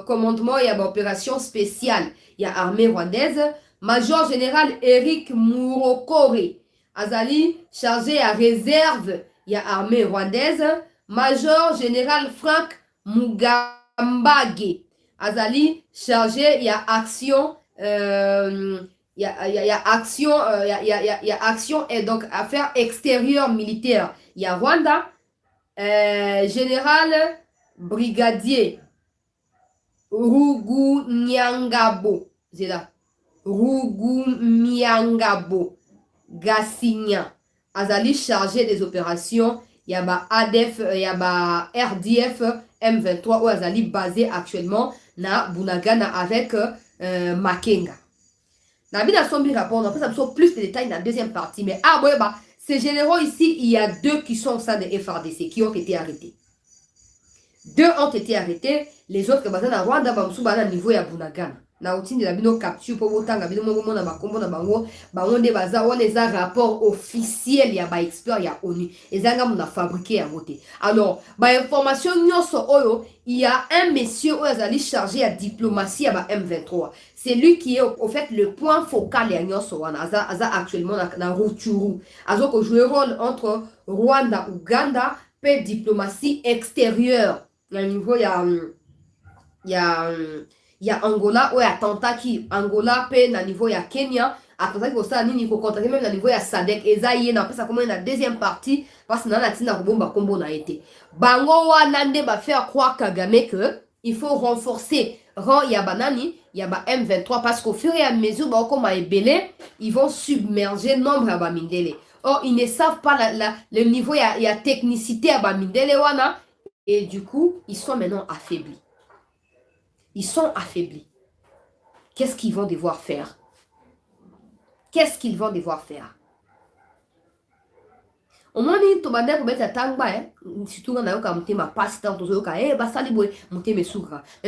commandement et à opération spéciale. Il y a armée rwandaise. Major général Eric Murokore, Azali, chargé à réserve. Il y a armée rwandaise. Major général Frank Mugambage, Azali, chargé, il y a action, action et donc affaires extérieures militaires. Il y a Rwanda, général brigadier Rugunyangabo, c'est là, Rugunyangabo Gassinya, Azali, chargé des opérations. Il y a ADF, il y a RDF M23 où Azali basé actuellement na Bunagana avec Makenga. Dans la sombi rapport, on a plus de détails dans la deuxième partie. Mais ces généraux ici, il y a 2 qui sont au sein de FRDC qui ont été arrêtés. 2 ont été arrêtés. Les autres, dans Rwanda, à niveau ya Bunagana. Na utindi la bino capture pour autant la bino mo na makombo na bango nde baza wana eza rapport officiel ya ba expert ya ONU ezanga mona fabriqué ya moté. Alors ba information nyonso oyo, il y a un monsieur Ouazali chargé à diplomatie ya ba M23. C'est lui qui est au fait le point focal ya nyonso wana aza actuellement na Rutshuru. Azo ko jouer rôle entre Rwanda, Uganda, pe diplomatie extérieure. Na niveau il y a Angola ou attentat qui Angola pe na niveau ya Kenya attentat qui ça nini ko contacter même na niveau ya SADC ezaye na pesa comme na deuxième partie parce que na tina robomba kombo na été bango wana nde ba faire croire Kagame que il faut renforcer rang ya banani ya ba M23 parce qu'au fur et à mesure ba comme ebele ils vont submerger nombre ya ba mindele. Or ils ne savent pas le niveau ya technicité ya ba mindele wana et du coup ils sont maintenant affaiblis. Ils sont affaiblis. Qu'est-ce qu'ils vont devoir faire? Qu'est-ce qu'ils vont devoir faire? Au moins, il faut mettre tangba, surtout quand on a un passe tant aux autres, mais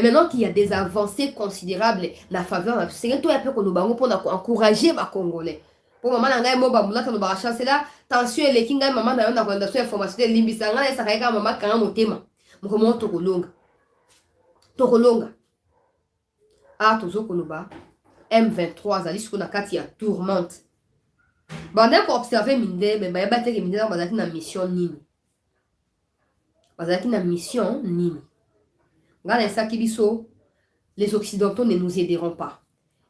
maintenant qu'il y a des avancées considérables la faveur, c'est tout un peu qu'on nous bango pour encourager les Congolais. Pour maman nanga mo ba mulata no ba chance là, tension et les kinga maman na yona condamnation information limbisanga esa kaika maman kanga motema. Mo tokolonga. Tokolonga. Ah, tozo konoba M23 zali siko na kati ya tourmente. Banda ko observer minde mais ba yaba teke minde na bazaki na mission nini. Bazaki na mission nini. Ngana saki biso, les occidentaux ne nous aideront pas.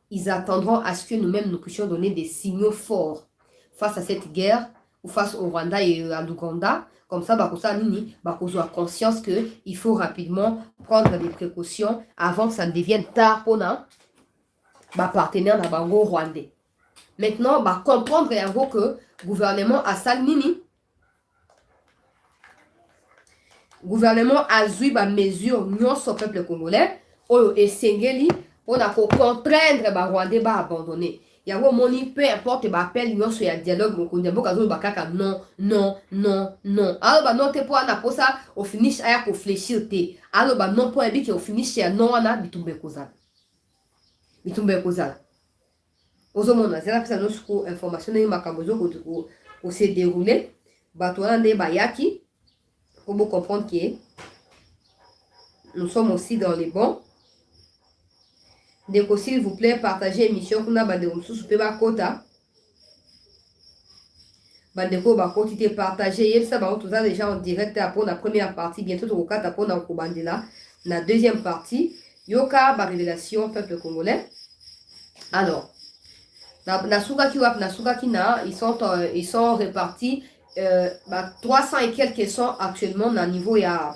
Ils attendront à ce que nous-mêmes nous puissions donner des signaux forts face à cette guerre ou face au Rwanda et à l'Ouganda. Comme ça, bakosa nini, bakozo a conscience que il faut rapidement prendre des précautions avant que ça ne devienne tard pour na partenaire na bango rwandais. Maintenant, comprendre que gouvernement asal nini, gouvernement a zui mesure nyonso peuple congolais oyo esengeli on a contraindre rwandais abandonner. Yango moni peu importe appel nyonso ya dialogue mokonzi mboka zo bakaka non. Alors non te po na posa au finish aya ko fléchir te. Alors non po ebi ke au finish ya non wana bitumbe kozala. Ozo mona zela pesa no suko information na makambo zo ko se dérouler bato wana nde bayaki pour vous comprendre que nous sommes aussi dans les bons. Donc, s'il vous plaît, partagez l'émission. Kuna bande umsusu pe ba kota. bandeko bakotite partager yebisa bango toza déjà en direct pour la première partie bientôt tokokata pour na kobandela na deuxième partie yoka ba révélation peuple congolais. Alors na sukaki wap na sukaki na ils sont répartis 300 et quelques sont actuellement na niveau ya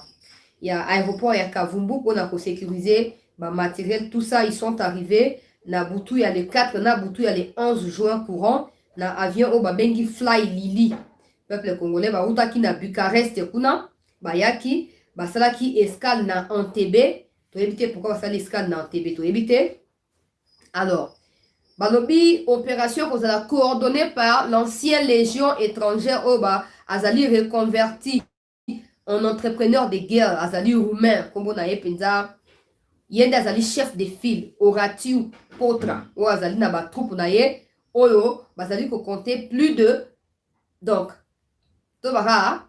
aéroport ya Kavumbu pour na sécuriser ba matériel tout ça ils sont arrivés na butu ya les 4 na butu ya les 11 juin courant na avion o babengi Fly Lily peuple congolais ba utaki na Bucarest kuna bayaki basalaki escale na Entebbe to éviter pourquoi basali escale na Entebbe to éviter. Alors balobi opération kozala coordonnée par l'ancienne légion étrangère oba azali reconverti en entrepreneur de guerre azali roumain kombo na ye penza yende azali chef de file Horatiu Potra o azali na ba troupe na ye oyo bazali ko compter plus de donc to baka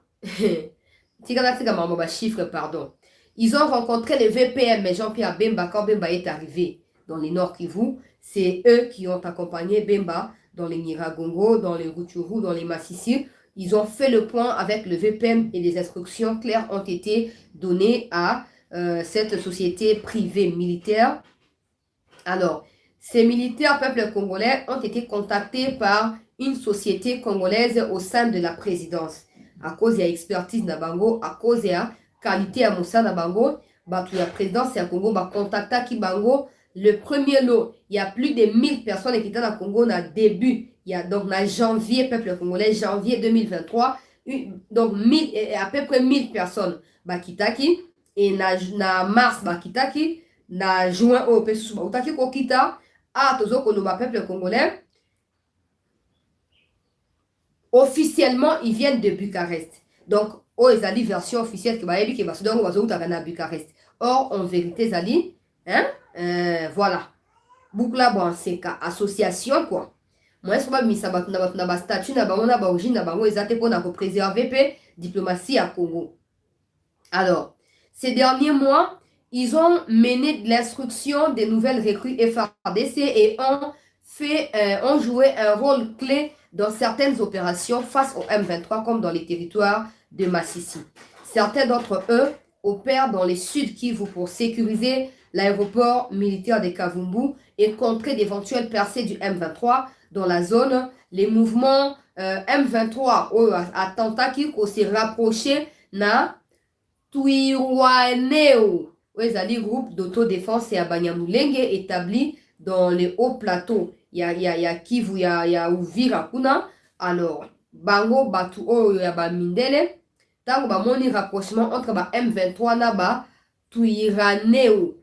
tika mambo ba chiffre pardon. Ils ont rencontré les VPM mais Jean-Pierre Bemba quand Bemba est arrivé dans les Nord Kivu. C'est eux qui ont accompagné Bemba dans les Nyiragongo, dans les Rutshuru, dans les Massissi. Ils ont fait le point avec le VPM et des instructions claires ont été données à cette société privée militaire. Alors, ces militaires peuple congolais ont été contactés par une société congolaise au sein de la présidence. À cause de l'expertise Nabango, à cause de la qualité à Moussa Nabango, la présidence à Congo va contacter Kibango. Le premier lot, il y a plus de 1000 personnes qui étaient dans le Congo dans le début. Il y a donc en janvier, peuple congolais, janvier 2023, donc à peu près 1000 personnes bakitaki. Et na mars bakitaki, na juin au pesu bakitaki kokita, à tozo konoba peuple congolais. Officiellement, ils viennent de Bucarest. Donc, ils ont version officielle que bayebi ke baso donc bazo utaka na Bucarest. Or, en vérité, zali, hein? Voilà. Boukla bon c'est association quoi. Moi je pas mis ça na ba statut na bango na ba origine na bango ezate pour na préserver paix diplomatie à Congo. Alors, ces derniers mois, ils ont mené de l'instruction des nouvelles recrues FARDC et ont joué un rôle clé dans certaines opérations face au M23 comme dans les territoires de Massissi. Certains d'entre eux opèrent dans les Sud Kivu pour sécuriser l'aéroport militaire de Kavumbu et contrer d'éventuelles percées du M23 dans la zone. Les mouvements M23 à Tantaki qui s'est rapproché na Tuirouaneo, les groupes d'autodéfense et à Banyamulenge établis dans les hauts plateaux. Il y a Kivu, il y a Uvira kuna. Alors, bango batu oyo ya ba mindele, tango ba moni rapprochement entre ba M23 na ba Tuiraneo.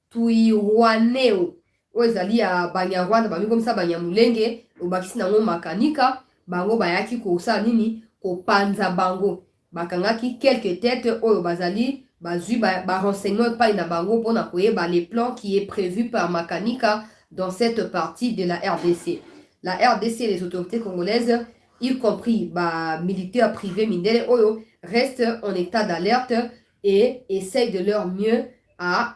Tuirouaneo ezali ya Banyarwanda bami comme ça Banyamulenge obakisi nango makanika bango bayaki kosala nini kopanza bango bakangaki quelques têtes oyo bazali bazui ba renseignement pa na bango pona koyeba les plans qui est prévu par makanika dans cette partie de la RDC. La RDC et les autorités congolaises y compris ba militaires privés mindele oyo restent en état d'alerte et essayent de leur mieux à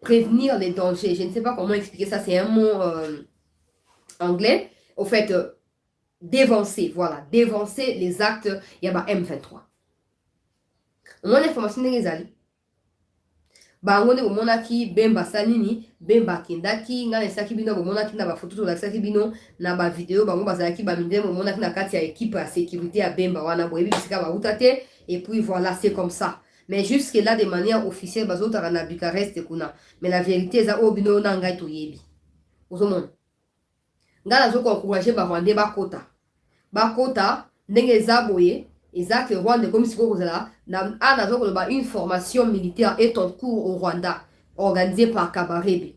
prévenir les dangers. Je ne sais pas comment expliquer ça, c'est un mot anglais. Au fait, dévancer, voilà, dévancer les actes, il y a M23. Mon information n'est pas bango ne monaki Bemba salini Bemba kindaki ngane saki bino monaki na ba photo to la saki bino na ba vidéo bango bazaki ba minde monaki na kati ya équipe à sécurité à Bemba wana boyebi bisika ba utate et puis voilà, c'est comme ça. Mais jusque là de manière officielle bazotaka na Bucarest kuna. Mais la vérité za obino na ngai to yebi. Ozomona. Ngala zo ko encourager ba Rwandais bakota ndenge zaboye ezake Rwanda comme si kozala na ana zo ko une formation militaire est en cours au Rwanda organisée par Kabarebe.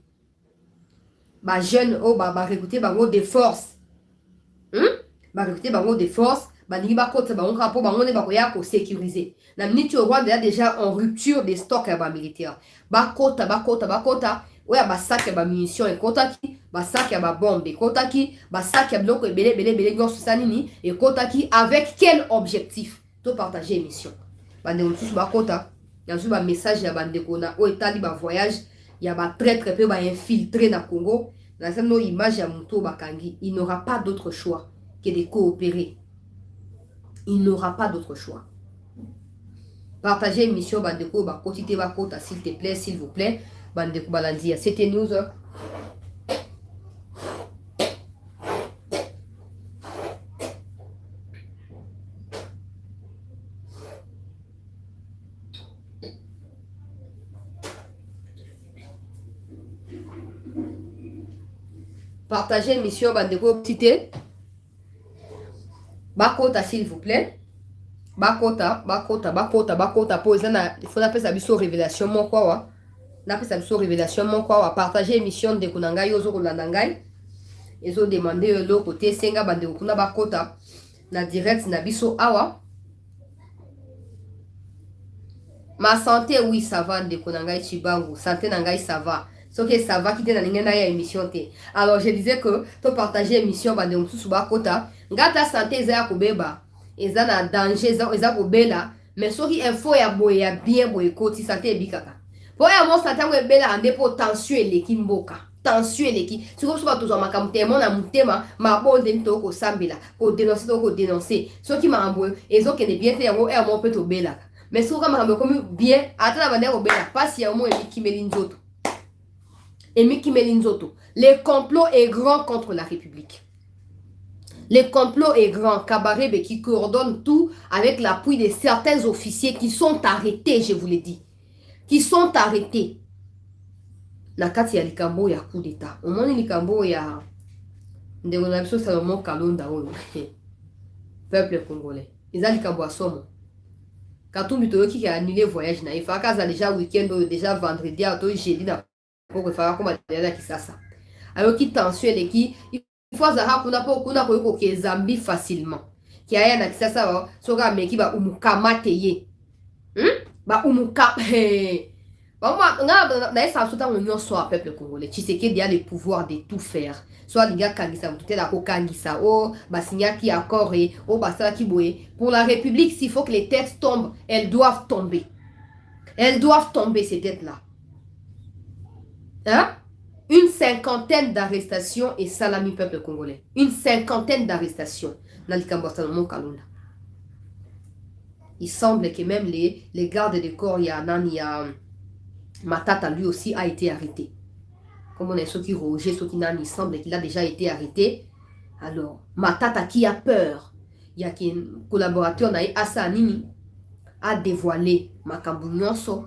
Ba jeune ba recruter bango de force. Ba recruter bango de force. Balingi bakota bango rapport bango ne bakoya ko sécuriser. Na minute au Rwanda déjà en rupture des stocks à militaires. Bakota oya basaki ba munitions et kotaki basaki ba bombe kotaki basaki biloko belé nyonso sanini et kotaki avec quel objectif to partager mission. Bande mususu bakota yazu ba message ya bande kona o etali ba voyage ya ba traître pe ba infiltrer na Congo na sano image ya muto bakangi, il n'aura pas d'autre choix. que de coopérer. Il n'aura pas d'autre choix. Partagez l'émission, Bandeko, Bakotite Bakota, s'il te plaît, s'il vous plaît. Bandeko Balandia, c'était news. Partagez l'émission, Bandeko, Tite. Bakota, s'il vous plaît. Bakota, pour il faut appeler ça biso révélation, mon quoi, wa. N'appelle ça biso révélation, mon quoi, wa. Partagez l'émission de Kunangai, Yozo Kulanangai. Ils ont demandé l'autre côté, Senga, Bandeko, Kuna Bakota. Na direct, na biso awa. Ma santé, oui, ça va, de Kunangai Chibangu. Santé, Nangai, ça va. Sauf que ça va quitter dans l'émission. Alors, je disais que tu partager l'émission, Bandeko, sous Bakota. Ngata santé, Zaya Kubeba. Ils ont un danger, ils ont bela, mais ce qui est faux, il y a bien boy côté santé bikaka. Pour y avoir santé, il bela en dépôt tension l'équipe mboka, tension l'équipe. Si vous soyez tous en ma campagne, mon amutema, ma bonne dento ko sambila, ko dénoncer, ce qui m'a envoyé, ils ont que des bien fait un mon peu au bela. Mais ce qui m'a envoyé comme bien, attends la manière au bela, pas si y a un mot qui melinzoto. Et qui melinzoto. Le complot est grand contre la République. Le complot est grand. Kabarebe qui coordonne tout avec l'appui de certains officiers qui sont arrêtés, je vous l'ai dit. Qui sont arrêtés. Nakati ya likambo ya coup d'état. Au moins likambo ya ndeko na biso Salomon Kalonda oyo. Peuple congolais. Eza likambo ya somo. Katumbi toyoki ki a annulé voyage na ifaka za déjà week-end déjà vendredi to jeudi na pour faire comme la Kisasa. Alors qui tension les qui il faut savoir qu'on a pas que Zambie facilement. Qui a na Kisasa soga meki ba umukamate ye. Ba umukam moi, on a soit peuple congolais. Tu sais qu'il y a le pouvoir de tout faire. Soit les gars kangisa, tout est là pour kangisa. Oh, basigna qui a coré. Oh, basa qui boue. Pour la République, s'il faut que les têtes tombent, elles doivent tomber. Elles doivent tomber, ces têtes-là. Hein? Une cinquantaine d'arrestations et salami peuple congolais. Une cinquantaine d'arrestations. Il semble que même les gardes de corps, il y a Matata lui aussi a été arrêté. Comme on est ceux qui Roger, ceux qui il semble qu'il a déjà été arrêté. Alors, Matata qui a peur, il y a un collaborateur Assa Nini a dévoilé Makambu Nyonso.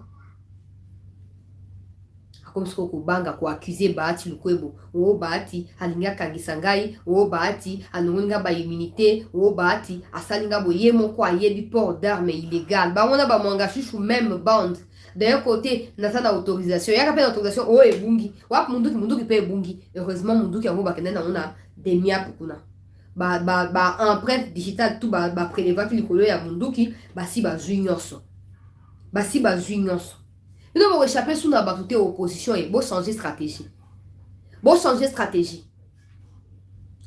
Comme ce qu'on banga ko accusé Bahati Lukwebo, o Bahati alinga kangisangai, o Bahati anonga ba immunité, o Bahati asalinga boye mon ko ayebi port d'armes illégal. Ba on a ba mwanga chouchou même bande. D'un côté, n'a autorisation. Il y a pas d'autorisation. Oh, et bungi. Wap mundu qui paye bungi. Heureusement, mundu qui a on a des mia pour empreinte digitale tout prélever qui le ya mundu qui si juniorso. Si juniorso. Nous devons échapper sous la batute opposition et bon changer stratégie. Bon changer stratégie.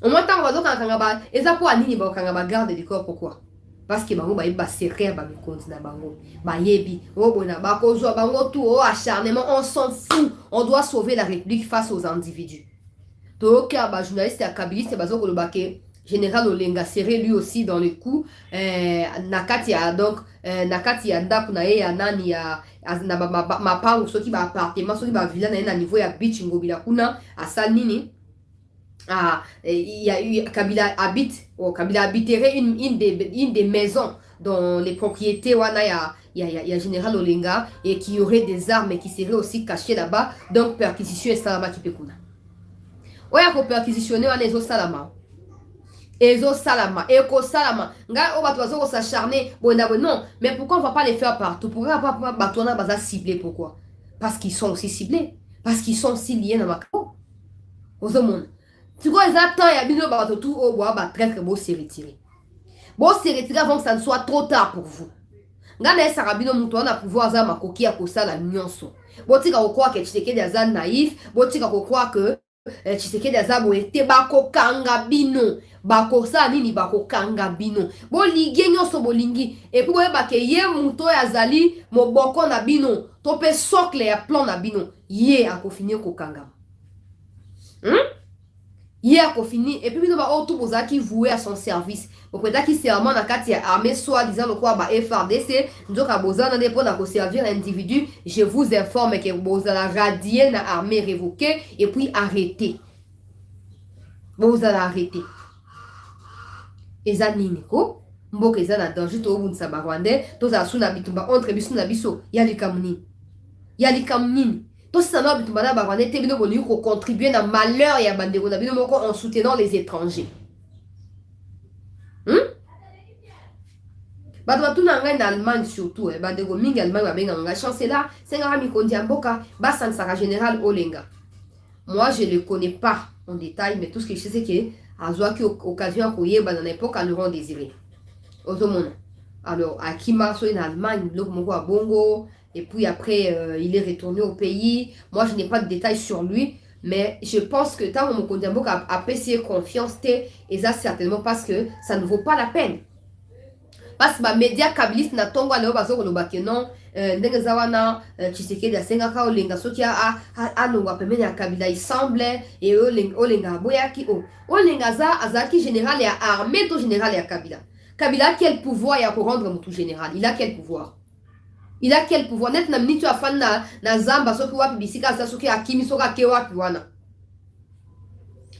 Au moins tant qu'on va kangaba, et ça pour anini ba kangaba garde du corps pourquoi? Parce que bango ba serrer ba compte na bango ba yebi o bona ba kozo bango tout au acharnement on s'en fout, on doit sauver la République face aux individus. To ka ba journaliste et kabiliste bazo ko le baké général Olenga serré lui aussi dans le coup nakati a donc nakati anda kuna ye anani ya na ma pa so ki ba appartement so ki ba villa na niveau ya beach ngobila kuna asal nini. Il y a eu Kabila habiterait une des maisons dont les propriétés il y a Général Olenga et qui aurait des armes et qui seraient aussi cachées là-bas, donc perquisition et salama qui peut kuna. Oya ko perquisitionner on les salama. Ezo salama, eko salama. Nga on va toujours s'acharner non, mais pourquoi on va pas les faire partout? Pourquoi pas batona baza ciblé pourquoi? Parce qu'ils sont aussi ciblés, parce qu'ils sont aussi liés dans ma aux hommes. Tu vois, ils attendent, il y a tout au bois, très beau se retirer. Bon, se retirer avant que ça ne soit trop tard pour vous. Ngana esa rabino mutu wana pouvoir za makoki ya kosala nyonso. Botika kokwa ke Tshisekedi aza naïf, botika kokwa que Tshisekedi aza boete bako kanga bino. Bako sa nini bako kanga bino. Bo ligue nyonso bolingi et puis boyeba ke ye muto azali moboko na bino, to pe socle ya plan na bino. Ye akofinir ko kanga. hier qu'on finit et puis nous avons tout pour qui voué à son service pour peut-être qui serment dans quatre armée soit disant le quoi FRDC nous avons besoin de pour servir l'individu. Je vous informe que vous allez radier la armée révoquée et puis arrêter. Vous allez arrêter. Et ça nini ko mboka eza na danger to obunisa barwandais to za suna bitumba entre biso na biso ya likamuni to sana bitumba na barwandais te bino boni ko contribuer na malheur ya bandeko na bino moko en soutenant les étrangers. Bato batuna ngai na Allemagne surtout bandeko mingi Allemagne babenga ngai chancela senga mikondi ya mboka basansaka général Olenga. Moi je le connais pas en détail mais tout ce que je sais c'est que azwaki occasion à koyeba dans l'époque à Laurent Désiré. Alors, à Kimaso en Allemagne, à Bongo, et puis après, il est retourné au pays. Moi, je n'ai pas de détails sur lui, mais je pense que tant mon Kondambo a apprécié confiance, et ça certainement parce que ça ne vaut pas la peine. Parce que les médias kabilistes na tongo na bazo ko lobake non ndenge zawana Tshisekedi asenga ka olenga soki a nongwa pemene ya Kabila il semble et olenga boyaki olenga za azaki général ya armée to général ya Kabila. Kabila a quel pouvoir ya pour rendre mutu général? Il a quel pouvoir? Il a quel pouvoir? Net na mnitu afan na zamba soki wapi bisika sa soki akimi soka ke wapi wana.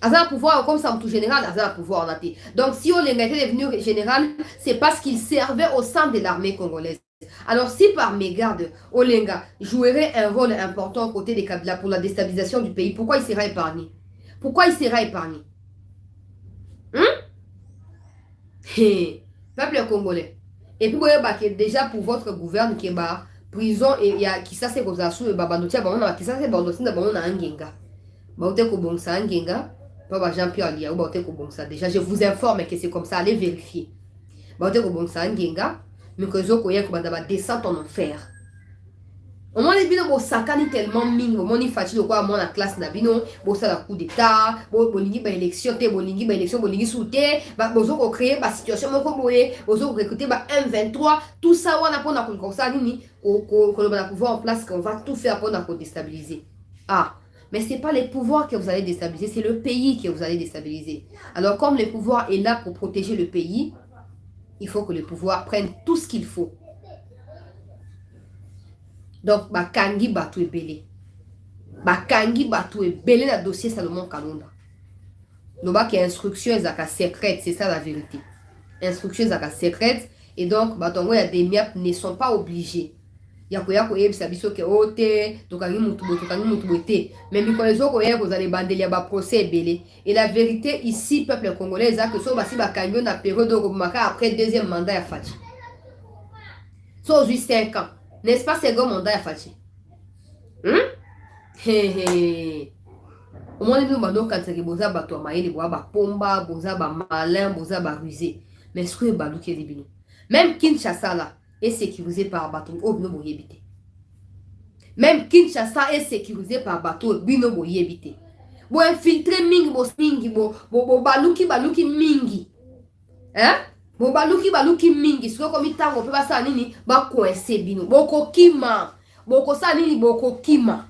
Aza un pouvoir comme ça, tout général, Aza un pouvoir en a. Donc, si Olenga était devenu général, c'est parce qu'il servait au sein de l'armée congolaise. Alors, si par mégarde, Olenga jouerait un rôle important aux côtés des Kabila pour la déstabilisation du pays, pourquoi il sera épargné? Pourquoi il sera épargné? Peuple congolais. Et puis, vous voyez déjà pour votre gouverne qui est prison et qui ça c'est comme sous le babanotia, qui ça c'est babanotia, on a un genga. Baote ko bongsa un genga. Jean-Pierre Lia, déjà, je vous informe que c'est comme ça, allez vérifier. Mais que zo koye ko ba descente en enfer. Au moins les bino bo sakani tellement mingi, au moins ni fatigué quoi mon la classe na bino, bo ça la coup d'état, bo bolingi ba élection te, bolingi ba élection, bolingi souté, ba bozo ko créer ba situation moko boye, bozo ko recruter ba M23, tout ça on a pour na comme ça nini, ko ba pouvoir en place qu'on va tout faire pour na ko déstabiliser. Ah. Mais ce n'est pas les pouvoirs que vous allez déstabiliser, c'est le pays que vous allez déstabiliser. Alors, comme le pouvoir est là pour protéger le pays, il faut que le pouvoir prenne tout ce qu'il faut. Donc, Kangi Batou est belé. Kangi Batou est belé dans le dossier Salomon Kalonda. Le bac est instruction secrète, c'est ça la vérité. Instruction secrète. Et donc, il y a des miap ne sont pas obligés. Yakoyako yebisa biso ke ote tokangi mutu bote mais mikolezo ko yeko za les bandeli ba procès belé et la vérité ici peuple congolais a que so basi ba kanyo na période de Maka après deuxième mandat ya Fachi so juste 5 ans n'est-ce pas second mandat ya Fachi au moins nous bando kanza ke boza bato maïli boa ba pomba boza ba malin boza ba rusé mais ce que baluki libino même Kinshasa là est sécurisé par bateau au bino boyebité. Même Kinshasa est sécurisé par bateau bino boyebité. Bo infiltrer mingi bo baluki mingi. Hein? Bo baluki mingi. Ce comme itango pe basa nini ba coincer bino. Boko kima. Boko sa nini boko kima.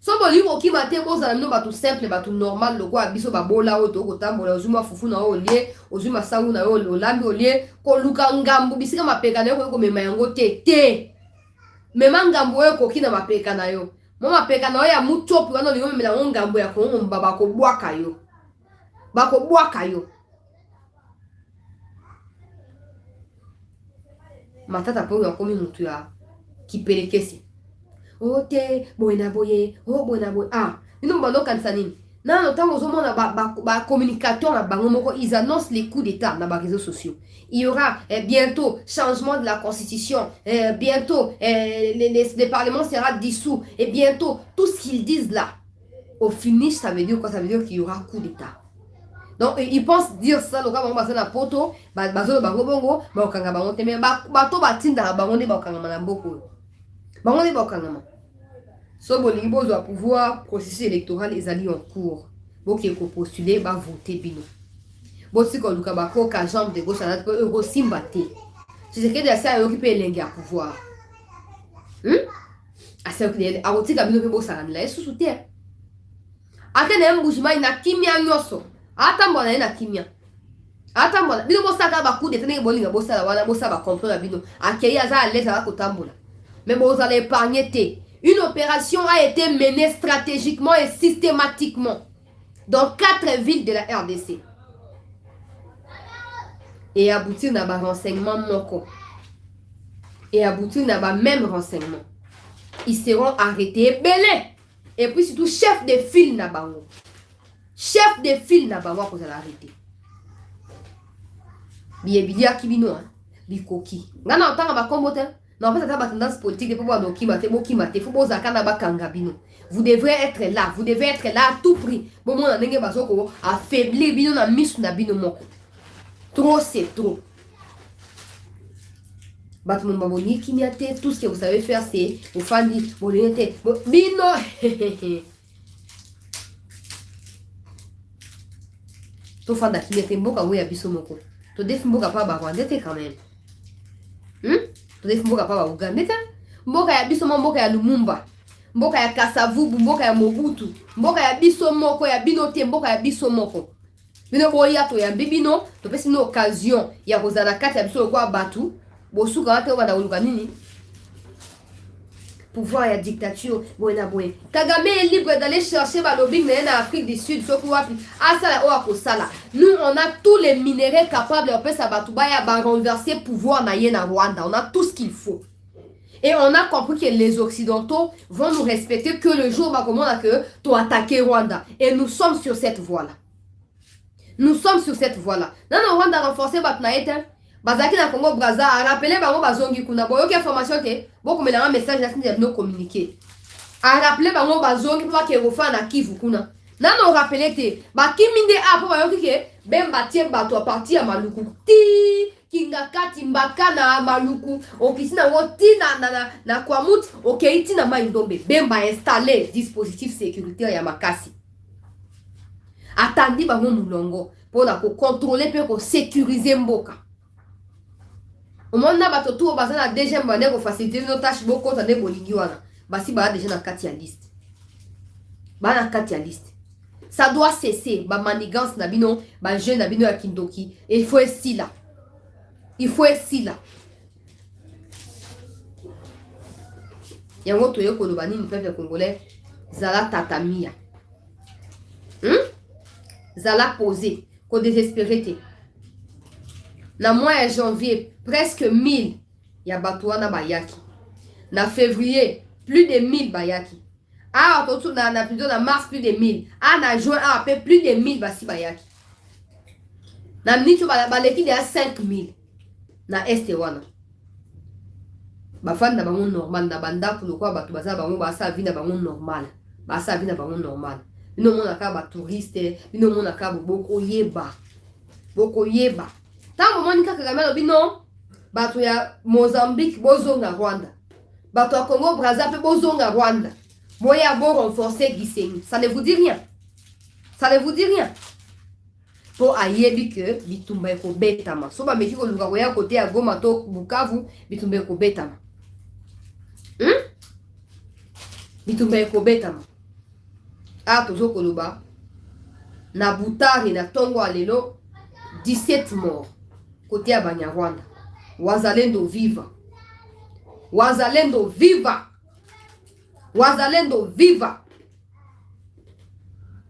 So boli boko kima te boza no bato simple bato normal loko abiso ba bola o to ko tambola ozuma fufu na o lie ozuma sangu na o lambi o lie ko luka ngambu bisika mapeka na yo ko mema yango te mema ngambu yo ko kina mapeka na yo mo mapeka na yo ya mutopu wana lingo mela ngambu ya ko mbaba ko bwaka yo bako bwaka yo matata po ya komi mutu ya kipelekesi ote boena boye ah nous bando kanisa nini na notamment aux hommes ba communicateur na bango moko ils annoncent les coups d'état na ba réseaux sociaux il y aura bientôt changement de la constitution bientôt le parlement sera dissous et bientôt tout ce qu'ils disent là au finish ça veut dire quoi? Ça veut dire qu'il y aura coup d'état. Donc ils pensent dire ça le gars bango basana poto bazo bango bongo ba okanga bango te mais ba to batinda bango ne ba okanga na mboko bango ne ba okanga. So bolingi bozo a pouvoir processus électoral ezali en cours. Boki ko postuler ba voter bino. Bosi ko luka ba ko ka jambe de gauche à droite ko ego simbate. C'est ce que de ça occuper l'enga pouvoir. A ça que a otika bino pe bosa la sous terre. akene mbujima ina kimia nyoso atambola ina kimia atambola bino bosaka ba coup de tene bolinga bosala wana bosaba comprendre bino akei aza à l'aise à kotambola mais vous allez épargner. Une opération a été menée stratégiquement et systématiquement dans 4 villes de la RDC et aboutir na ba renseignement moko et aboutir na ba même renseignement. Ils seront arrêtés belé et puis surtout chef de file na bango. Chef de file na bango pour l'arrêter. Biyebilia kibino bikoki. Ngana otanga ba kombote. Non, pas ça tendance politique pour voir donc il faut poser kana ba kangabino. Vous devrez être là, vous devez être là à tout prix. Bon mon ndenge bazoko affaiblir bino na misu na bino moko. Trop c'est trop. Batman baboni kimiate, tout ce que vous savez faire c'est vous fandi bolete bino. To fanda kimiate mboka we ya biso moko. To defi mboka pa ba Rwandete quand même. To defi mboka pa ba Ugandete. Mboka ya biso mboka ya Lumumba. Mboka ya Kasavubu, mboka ya Mobutu. Mboka ya biso moko ya bino te mboka ya biso moko. Bino boya to ya bibino, to pesi no occasion ya kozala kati ya biso kwa batu. Bosuka wate wana uluka nini? Pouvoir ya dictature boena boye. Kagame est libre d'aller chercher ba lobbying na Afrique du Sud soku wapi. Asala o akosala. Nous on a tous les minéraux capables de faire batuba ya ba renverser pouvoir na ye na Rwanda. On a tout ce qu'il faut. Et on a compris que les Occidentaux vont nous respecter que le jour où on a que tu attaquer Rwanda. Et nous sommes sur cette voie-là. Nous sommes sur cette voie-là. Dans le Rwanda renforcé Batnaïte, Bazaki na Congo Braza a rappelé Bango Bazongi Kuna. Bon, ok, information que beaucoup de un message de nous communiquer. A rappelé Bango Bazongi pour qu'il refasse na Kivu Kuna. Nan on rappelé que Bakiminde a pour Bango que ben batie bato à partir à Maluku. Ti Kingakati Mbaka na Maluku. Okisina woti na Kwamut. Ok, iti na Maïndombe. Ben ba installer dispositif sécuritaire ya Makasi. Attendez Bango Moulongo pour contrôler pour sécuriser Mboka. Au moment où bato tout baza na deuxième année pour faciliter nos tâches beaucoup tande bolingi wana basi ba déjà na kati ya liste ba na kati ya liste ça doit cesser ba manigance na bino ba jeune na bino ya kindoki et il faut être là yango to yoko loba nini peuple congolais zala tatamia zala posé ko désespéré te na mois de janvier, presque 1000 ya batouana bayaki. Na février, plus de 1000 bayaki. Ah, plutôt na mars, plus de 1000. Ah, na juin, plus de 1000 basi bayaki. Na mnicho baleki de 5000. Na este wana. Bafan na bango normal, na banda pour quoi batu baza bango basa vi na bango normal. Basa vi na bango normal. Bino mona ka ba touriste, bino mona ka boko yeba. Boko yeba. Tant moment nika Kagame lobi non bato ya Mozambique bozonga Rwanda bato ya Congo Brazzaville bozonga Rwanda boya bo renforcer Gisenyi ça ne vous dit rien pour ayebi que bitumba ko betama so ba meki ko luka koya côté ya Goma to Bukavu bitumba ko betama bitumba ko betama tozo koloba na Butari na Tongo alelo 17 morts côté à Banyarwanda. Wazalendo viva. Wazalendo viva. Wazalendo viva.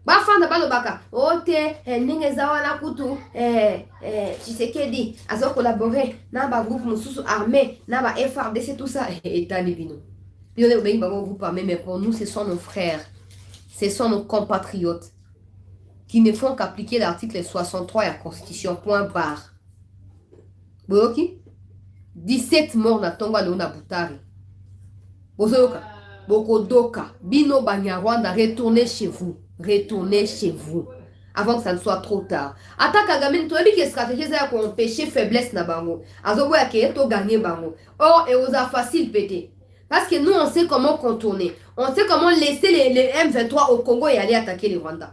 Bafanda balobaka. Ote ninge zawana kutu Tshisekedi azo collaborer na ba groupe mususu armé na ba FRDC tout ça etali bino. Bino le ba groupe armé mais pour nous ce sont nos frères. Ce sont nos compatriotes qui ne font qu'appliquer l'article 63 de la Constitution. Point barre. Boyoki 17 morts na Tonga na Butari. Bozoka, Bokodoka, Bino Banyarwanda, retournez chez vous. Retournez chez vous. Avant que ça ne soit trop tard. Atta Kagame, tu as dit que stratégie c'est pour empêcher faiblesse na bango. Azobo ya ke to gagner bango. Or, et aux a facile pété. Parce que nous, on sait comment contourner. On sait comment laisser les M23 au Congo et aller attaquer les Rwandais.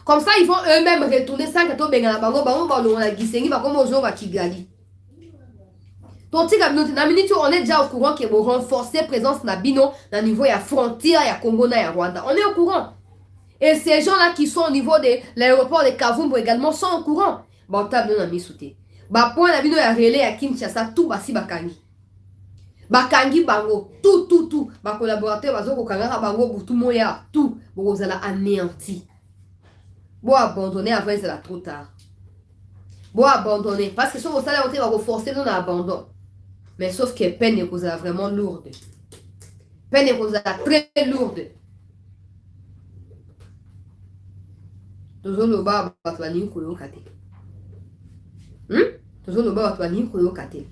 Comme ça, ils vont eux-mêmes retourner sans que tu benga bango bango la Gisenyi va comme aux va Kigali. On est déjà au courant qu'ils vont renforcer présence na bino na niveau ya frontière ya Congo na ya Rwanda. On est au courant. Et ces gens-là qui sont au niveau de l'aéroport de Kavumbo également sont au courant. Bon, t'as bien mis sauté. Bah, point la vidéo ya relais à Kinshasa, tout basi bakangi. Bakangi bango, tout. Ba collaborateur, bazo kokanga bango, tout moya, tout. Bon, vous allez anéanti. Bon, abandonner avant, c'est là trop tard. Bon, abandonner. Parce que si vous allez va vous forcer dans l'abandon. Mais sauf que peine est cause vraiment lourde. Peine est cause très lourde. Toujours le bas, batouani, koyo kate. Toujours le bas, batouani, koyo kate.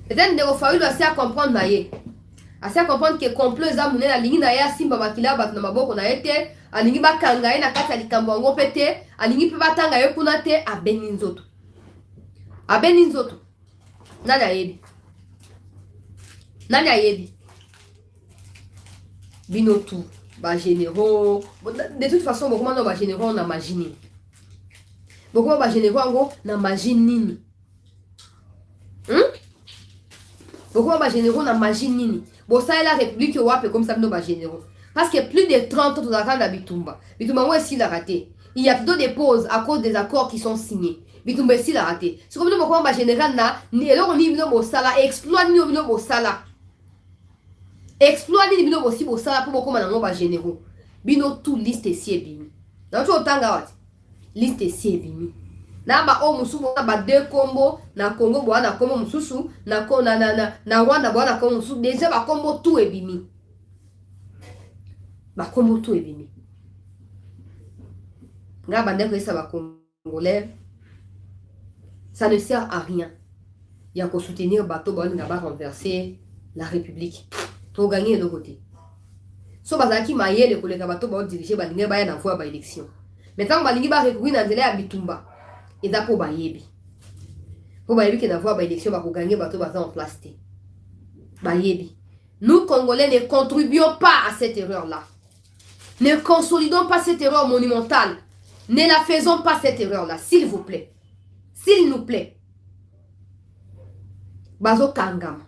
Peut-être qu'il faut assez à comprendre naie. Assez à comprendre que complot za mune la lingi na ya simba makila bat na maboko na ete, alingi ba kanga na kati ya likambo ngo pete, alingi pe batanga yo kuna te abeni nzoto. Abeni nzoto. Nani ayebi? Nani ayebi? Bino tout. Ba généraux. De toute façon, beaucoup de ba généraux on a imaginé. Beaucoup de ba généraux on a imaginé. Pourquoi les généraux n'ont pas nini? Bon, ça est la République Ouap comme ça, nos généraux. Parce que plus de 30 ans, on a la Bitumba. Bitumba, moi, aussi, l'a raté. Il y a plutôt des pauses à cause des accords qui sont signés. Bitumba, aussi, l'a raté. C'est comme nous, pourquoi les généraux n'ont ni vino sala, exploit ni vino sala. Exploit ni vino aussi sala pour beaucoup de généraux. Bino tout liste ici et bimi. Dans tout autant, liste ici et bimi. Na ba o mususu na ba deux combo na Congo boa na combo mususu na Rwanda boa na combo mususu déjà ba combo tout ebimi. Ba combo tout ebimi. Nga bande ko ça ba congolais. Ça ne sert à rien. Il y a qu'à soutenir bateau boa nga ba renverser la République. Pour gagner de côté. So bazaki mayele ko le bateau boa diriger ba linga ba ya na voie ba élection. Maintenant ba lingi ba recourir na nzela ya bitumba. Et ça pour bayebi. Pour bayebi que d'avoir une élection pour gagner bateau en place. Bayebi. Nous Congolais ne contribuons pas à cette erreur-là. Ne consolidons pas cette erreur monumentale. Ne la faisons pas cette erreur-là, s'il vous plaît. S'il nous plaît. Bazo kangam.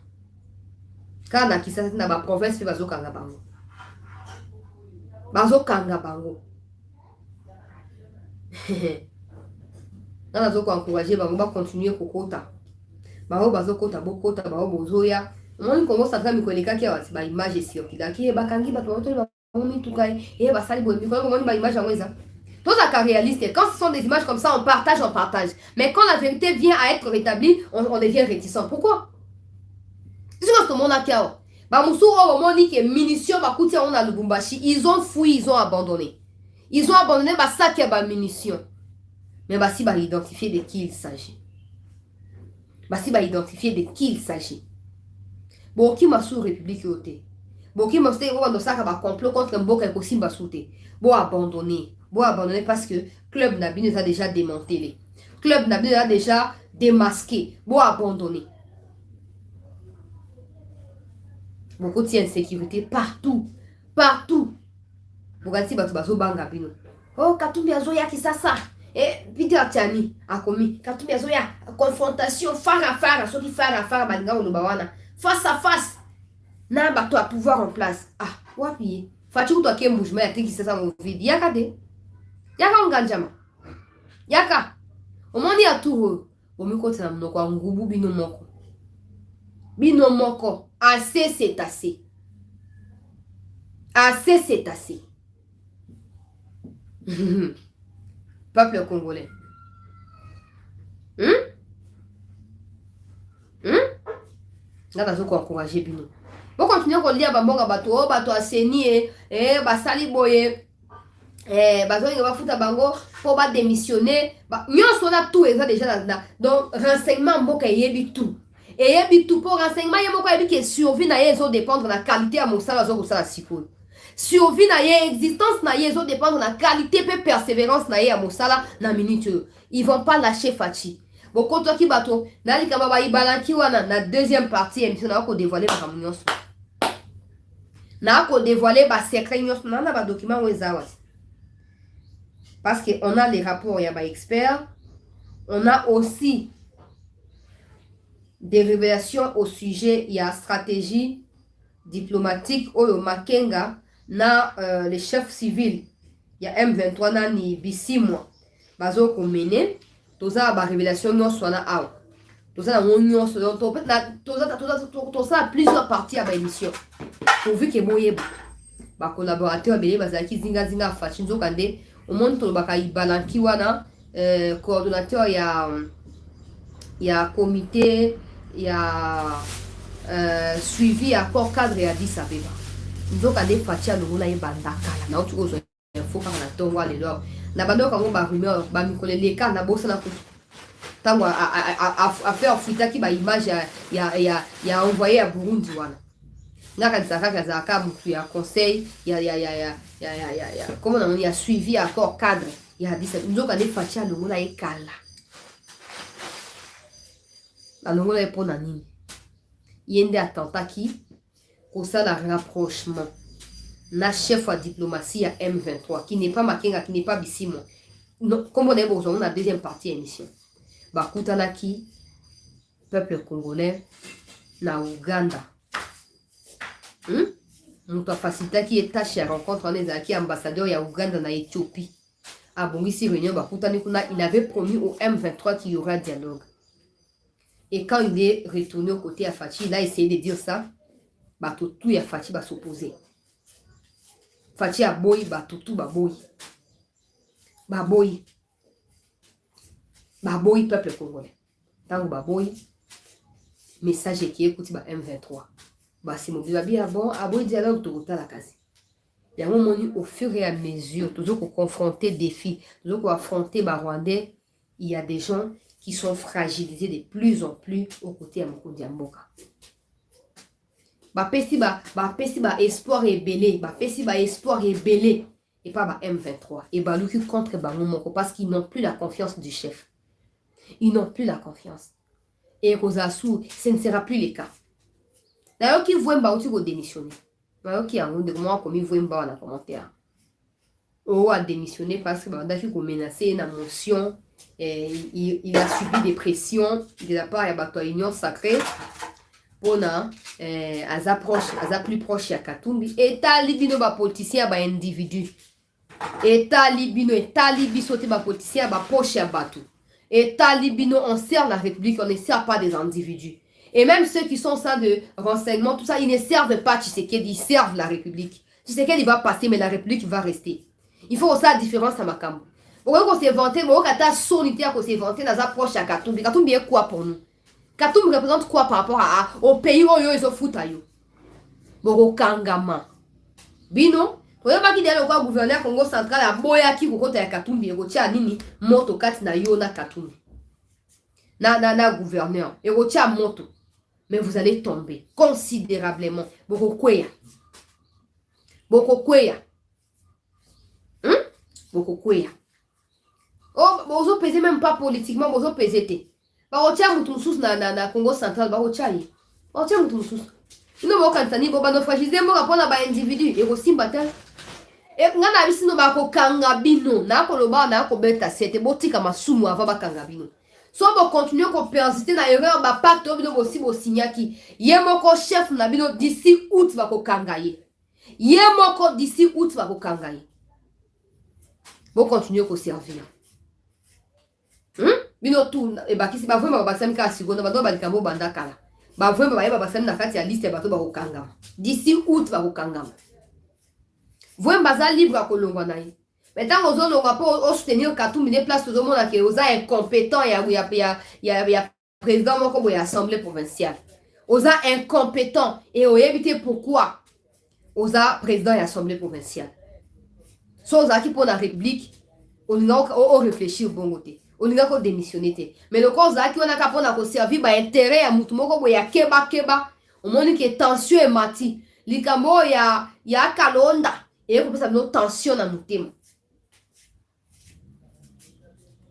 Quand on a quitté la province, c'est bazo kangabango. Bazo kangabango. Nana zoko encourager bango ba continuer kokota. Bango bazo kota bokota bango bozoya. Moni Congo central mikoleka ki awati ba image sur kidaki ba kangi ba to ba moni tukai et ba sali boy mikolo moni ba image angweza. Tout ça réaliste. Quand ce sont des images comme ça on partage. Mais quand la vérité vient à être rétablie, on devient réticent. Pourquoi? C'est ce que tout le monde a kiao. Ba musu o moni que munitions ba kuti on a Lubumbashi, ils ont fui, ils ont abandonné. Ils ont abandonné ba sac ya ba munitions. Mais bah si bah identifier de qui il s'agit. Bah si bah identifier de qui il s'agit. Bon qui m'a sous République yoté. Bon qui m'a sous on ça va complot contre Mboka et aussi m'a sauté. Bon abandonner parce que Club Nabi nous a déjà démantelé. Club Nabi nous a déjà démasqué. Bon abandonner. Beaucoup de insécurité partout. Bogati batu bazo banga bino. Oh Katumbi azoya kisasa. Et Peter Tiani a commis. Katumbi azoya confrontation fara ceux qui fara balinga olobawana. Face à face. Na bato à pouvoir en place. Ah, wapi. Fachu to ke mouvement ya tiki sasa mo vide. Yaka de. Yaka nganjama. Yaka. Omoni aturo. Omi ko tsana mnoko ngubu bino moko. Bino moko. Assez c'est assez. Assez c'est assez. Peuple congolais. Là, on va encourager Bino. Bon, continuer à lire Bambonga bato aseni basali boye. Bazo nga bafuta bango pour ba démissionner. Nyonso na tout ça déjà là. Donc renseignement mboka yebi tout. Et yebi tout pour renseignement yemoko yebi que survie na yezo dépendre de la qualité à mosala zo kosala sikoyo. Survie na ye, existence na ye, ils dépendre de la qualité et persévérance na ye à Mosala na minute. Ils vont pas lâcher Fachi. Bon, quand tu bato, na li kama ba ibalanki wana na deuxième partie émission na ko dévoiler ba kamunyoso. Na ko dévoiler ba secret nyoso na ba document wezawa. Parce que on a les rapports ya ba experts, on a aussi des révélations au sujet ya stratégie diplomatique Oyo Makenga na les chefs civils ya M23 nani bisimwa bazo komene toza ba révélation nyonso wana awa toza na ngo nyonso toza plusieurs parties ya ba émission pourvu ke boyeba ba collaborateur bele bazalaki zinga fachi nzoka nde omoni tolobaka ibalanki wana coordonnateur ya comité ya suivi ya accord cadre ya Addis Abeba nzoka nde fachi alongola ye bandakala na otu kozwa info kaka na ntongo alelo na bando kango ba rumeur ba mikolo leka na bosa na kutu tango a faire fuitaki ba image ya envoyé ya Burundi wana naka nzaka zaka mutu ya conseil ya comment on a suivi accord cadre ya Addis Abeba nzoka nde fachi alongola ye kala alongola ye pona nini yende atentaki kosala rapprochement na chef de diplomatie ya M23 qui n'est pas Makenga, qui n'est pas Bissimo. Comme on est besoin, on a deuxième partie émission. Bakutanaki, peuple congolais, na Uganda. Nous avons facilité qui est tâche à rencontre en Ezaki, ambassadeur ya Uganda na Éthiopie. À Bongisi Réunion, il avait promis au M23 qu'il y aura dialogue. Et quand il est retourné au côté à Fachi, il a essayé de dire ça. Tout ya Fachi va s'opposer. Fachi a boy, tout ba boy. Baboy peuple congolais. Tant baboy, message qui écoute ba M23. C'est mon bien bon, aboy dialogue tout la case. Il y a un moment au fur et à mesure, toujours qu'on confronter défis, toujours qu'on affronter ba Rwandais, il y a des gens qui sont fragilisés de plus en plus aux côtés de Moko Diamboka. Pesi ba espoir est belé, espoir est belé et pas ba M23 et ba luki contre ba Moko parce qu'ils n'ont plus la confiance du chef. Ils n'ont plus la confiance. Et Rosassou, ce ne sera plus le cas. D'ailleurs qui voient ba outi ko démissionner. D'ailleurs qui a un de moi comme ils voient ba dans commentaire. Oh a démissionné parce que ba daki ko menacer na motion. Il a subi des pressions de la part de la Union sacrée pour plus proche de Katumbi. Et talibino ba politicien ba individu. Et talibino sote ba politicien ba poche ya batu. Et talibino on sert la République, on ne sert pas des individus. Et même ceux qui sont ça de renseignement, tout ça, ils ne servent pas Tshisekedi, ils servent la République. Tshisekedi va passer, mais la République va rester. Il faut aussi la différence à Makambo. Pourquoi on s'est vanté, mais on a sonité à qu'on s'est vanté dans la proche à Katumbi. Katumbi est quoi pour nous? Katumbi représente quoi par rapport au pays où ils se foutent à eux? Bon, Kangama. Bino, vous avez dit que le gouverneur Congo central a boya qui vous compte à Katumbi, et rotia nini, moto kat na yo na Katumbi. Na gouverneur, et rotia moto. Mais vous allez tomber considérablement. Boko Kweya. Oh, vous pesez même pas politiquement, vous pesez. Barotia mutumsus na Congo central, barotia yi. Barotia mutumsus. Ino mo kantani bo bano fragilisé mo rapona ba individu et aussi batel. Et ngana bisi no ba ko kanga bino, na ko loba na ko beta sete botika masumu ava ba kanga bino. So bo continuer ko persister na erreur ba pacte bino bo si bo signaki. Ye moko chef na bino d'ici août ba ko kanga ye. Ye moko d'ici août ba ko kanga ye. Bo continuer ko servir. Bino tout e bakisi ba vraiment ba basami ka sigono ba do ba likambo banda kala. Ba vraiment ba basami na kati ya liste ba to ba ko kanga. D'ici août ba ko kanga. Vous baza libre à kolongwa na ye. Mais tant aux on va pas soutenir Katumbi des places tout le monde qui osa incompétent ya président moko boya assemblée provinciale. Osa incompétent et on éviter pourquoi osa président et assemblée provinciale. So osa qui pour la république on a réfléchir bon côté. On a ko démissionner. Mais le cause qui on a capona ko servir ba intérêt ya mutu moko boya keba. On moni que tension et mati. Likambo ya kalonda et ko pesa no tension na mutema.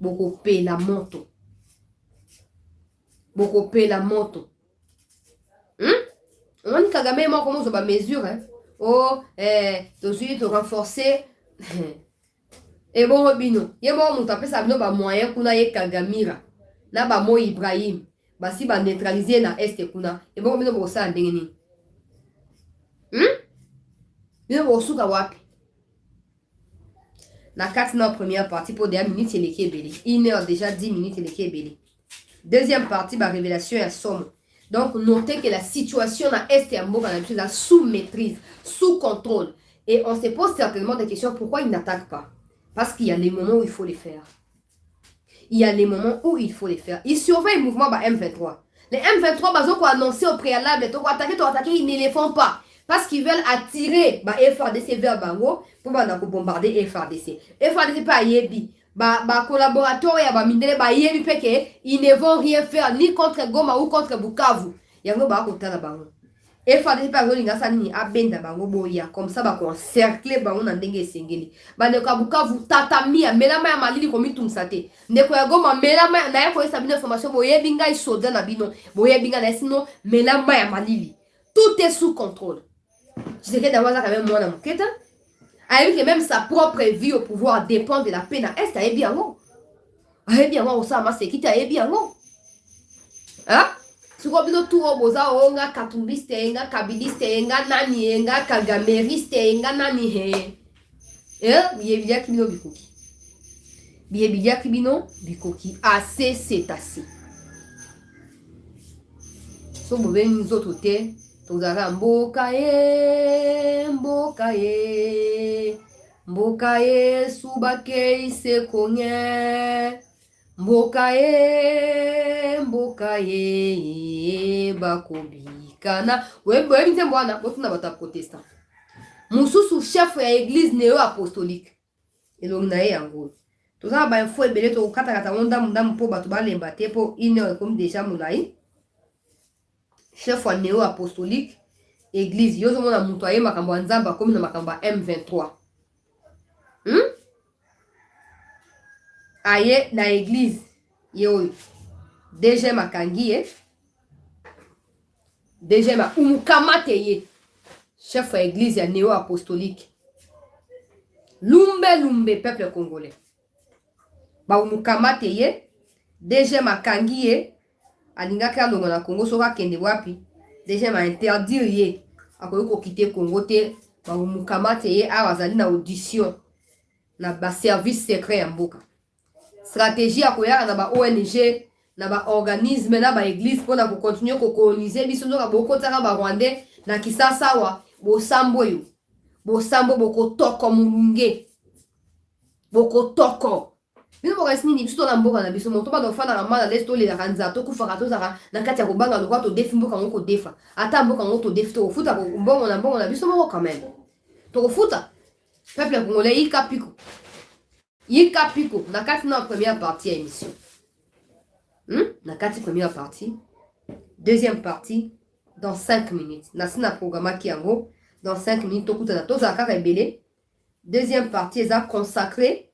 Boko pe la moto. On dit Kagame moi comment on va mesure hein. Oh tout de suite renforcer et bon Robino. Ye bon mon tapé ça bino ba moyen kuna ye Kagamira. Na ba mo Ibrahim. Ba si ba neutraliser na est kuna. Et bon bino bo sa ndengeni. Bino bo suka wapi? La 4 na première partie pour 10 minutes, il est belé. 1 heure déjà, 10 minutes, il est belé. Deuxième partie, ma révélation est somme. Donc, notez que la situation à Est et à Mboka est sous maîtrise, sous contrôle. Et on se pose certainement des questions, pourquoi ils n'attaquent pas? Parce qu'il y a les moments où il faut les faire. Il y a les moments où il faut les faire. Ils surveillent le mouvement bah, M23. Les M23, bah, ils ont annoncé au préalable, ils ont attaqué, ils ne les font pas. Parce qu'ils veulent attirer bah, FRDC vers Bango pour bah, bombarder FRDC. FRDC pas Yebi. Bah, collaborateurs et bah, Mindele, bah, Yebi, ils ne vont rien faire ni contre Goma ou contre Bukavu. Il y a un bah, côté là Bango. FRDC pas Zolinga Sani, Abenda Bango Boya. Comme ça, bah, encercler Bango dans Dengue Sengeli. Bah, ne Bukavu, Tatami, Melama ya Malili, comme tout sate. Ne Goma, Melama, na Yako Sabine Formation, Boye Binga, il saute dans la bino. Boye Binga, Nessino, Melama ya Malili. Tout est sous contrôle. Je sais que d'avoir ça quand même moi dans mon quête. Avec que même sa propre vie au pouvoir dépend de la peine à Est. Aïe bien, non. Aïe bien, non, ça m'a séquité, aïe bien, non. Hein? Si vous avez tout au boza, on a katumbiste, on a kabiliste, on a nani, on a kagameriste, on a nani. Hein? Bien, kibino bikoki. Bien, kibino bikoki. Assez, c'est assez. Si vous avez nous autres terres, tozala mboka subake isekonye mboka bakobikana webe nze mwana botuna bata protestant mususu chef ya église néo apostolique elongi na ye yango tozala ba info ebele tokokata ndamu mpo bato balemba te po 1 heure comme déjà molai chef wa néo apostolique église yozo mona muto aye makambo ya nzambe akomi na makambo ya M23 aye na église ye oyo DG makangi ye DG umukamate ye chef ya église ya néo apostolique lumbe peuple congolais ba umukamate ye DG makangi ye alingaki alongo na Congo soka kende wapi déjà ma interdire ye akoki kokite Congo te bamukamate ye awa azali na audition na ba service secret ya mboka stratégie akoyaka na ba ONG na ba organisme na ba église mpona kocontinue kokolonize biso nzoka bokotaka ba Rwandais na Kisasa wa bosambo yo bosambo bokotoko mulunge bokotoko bino bokasi nini biso na mboka na biso moto ba dofana na mala lesto le ranza to kufaka to zaka na kati ya kobanga lokwa to defi mboka ngoko defa ata mboka ngoko defi to futa mbongo na biso moko quand même to futa peuple congolais yikapiko na kati na première partie ya émission na kati première partie deuxième partie dans 5 minutes na sina programme ki yango dans 5 minutes to kuta na to zaka ka ebele deuxième partie eza consacrée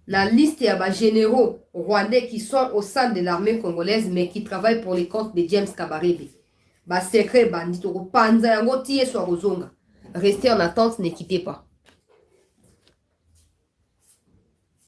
la liste ya ba généraux rwandais qui sont au sein de l'armée congolaise mais qui travaillent pour les comptes de James Kabarebe. Ba secret bandit ko panza yango tie so rozonga. Restez en attente, ne quittez pas.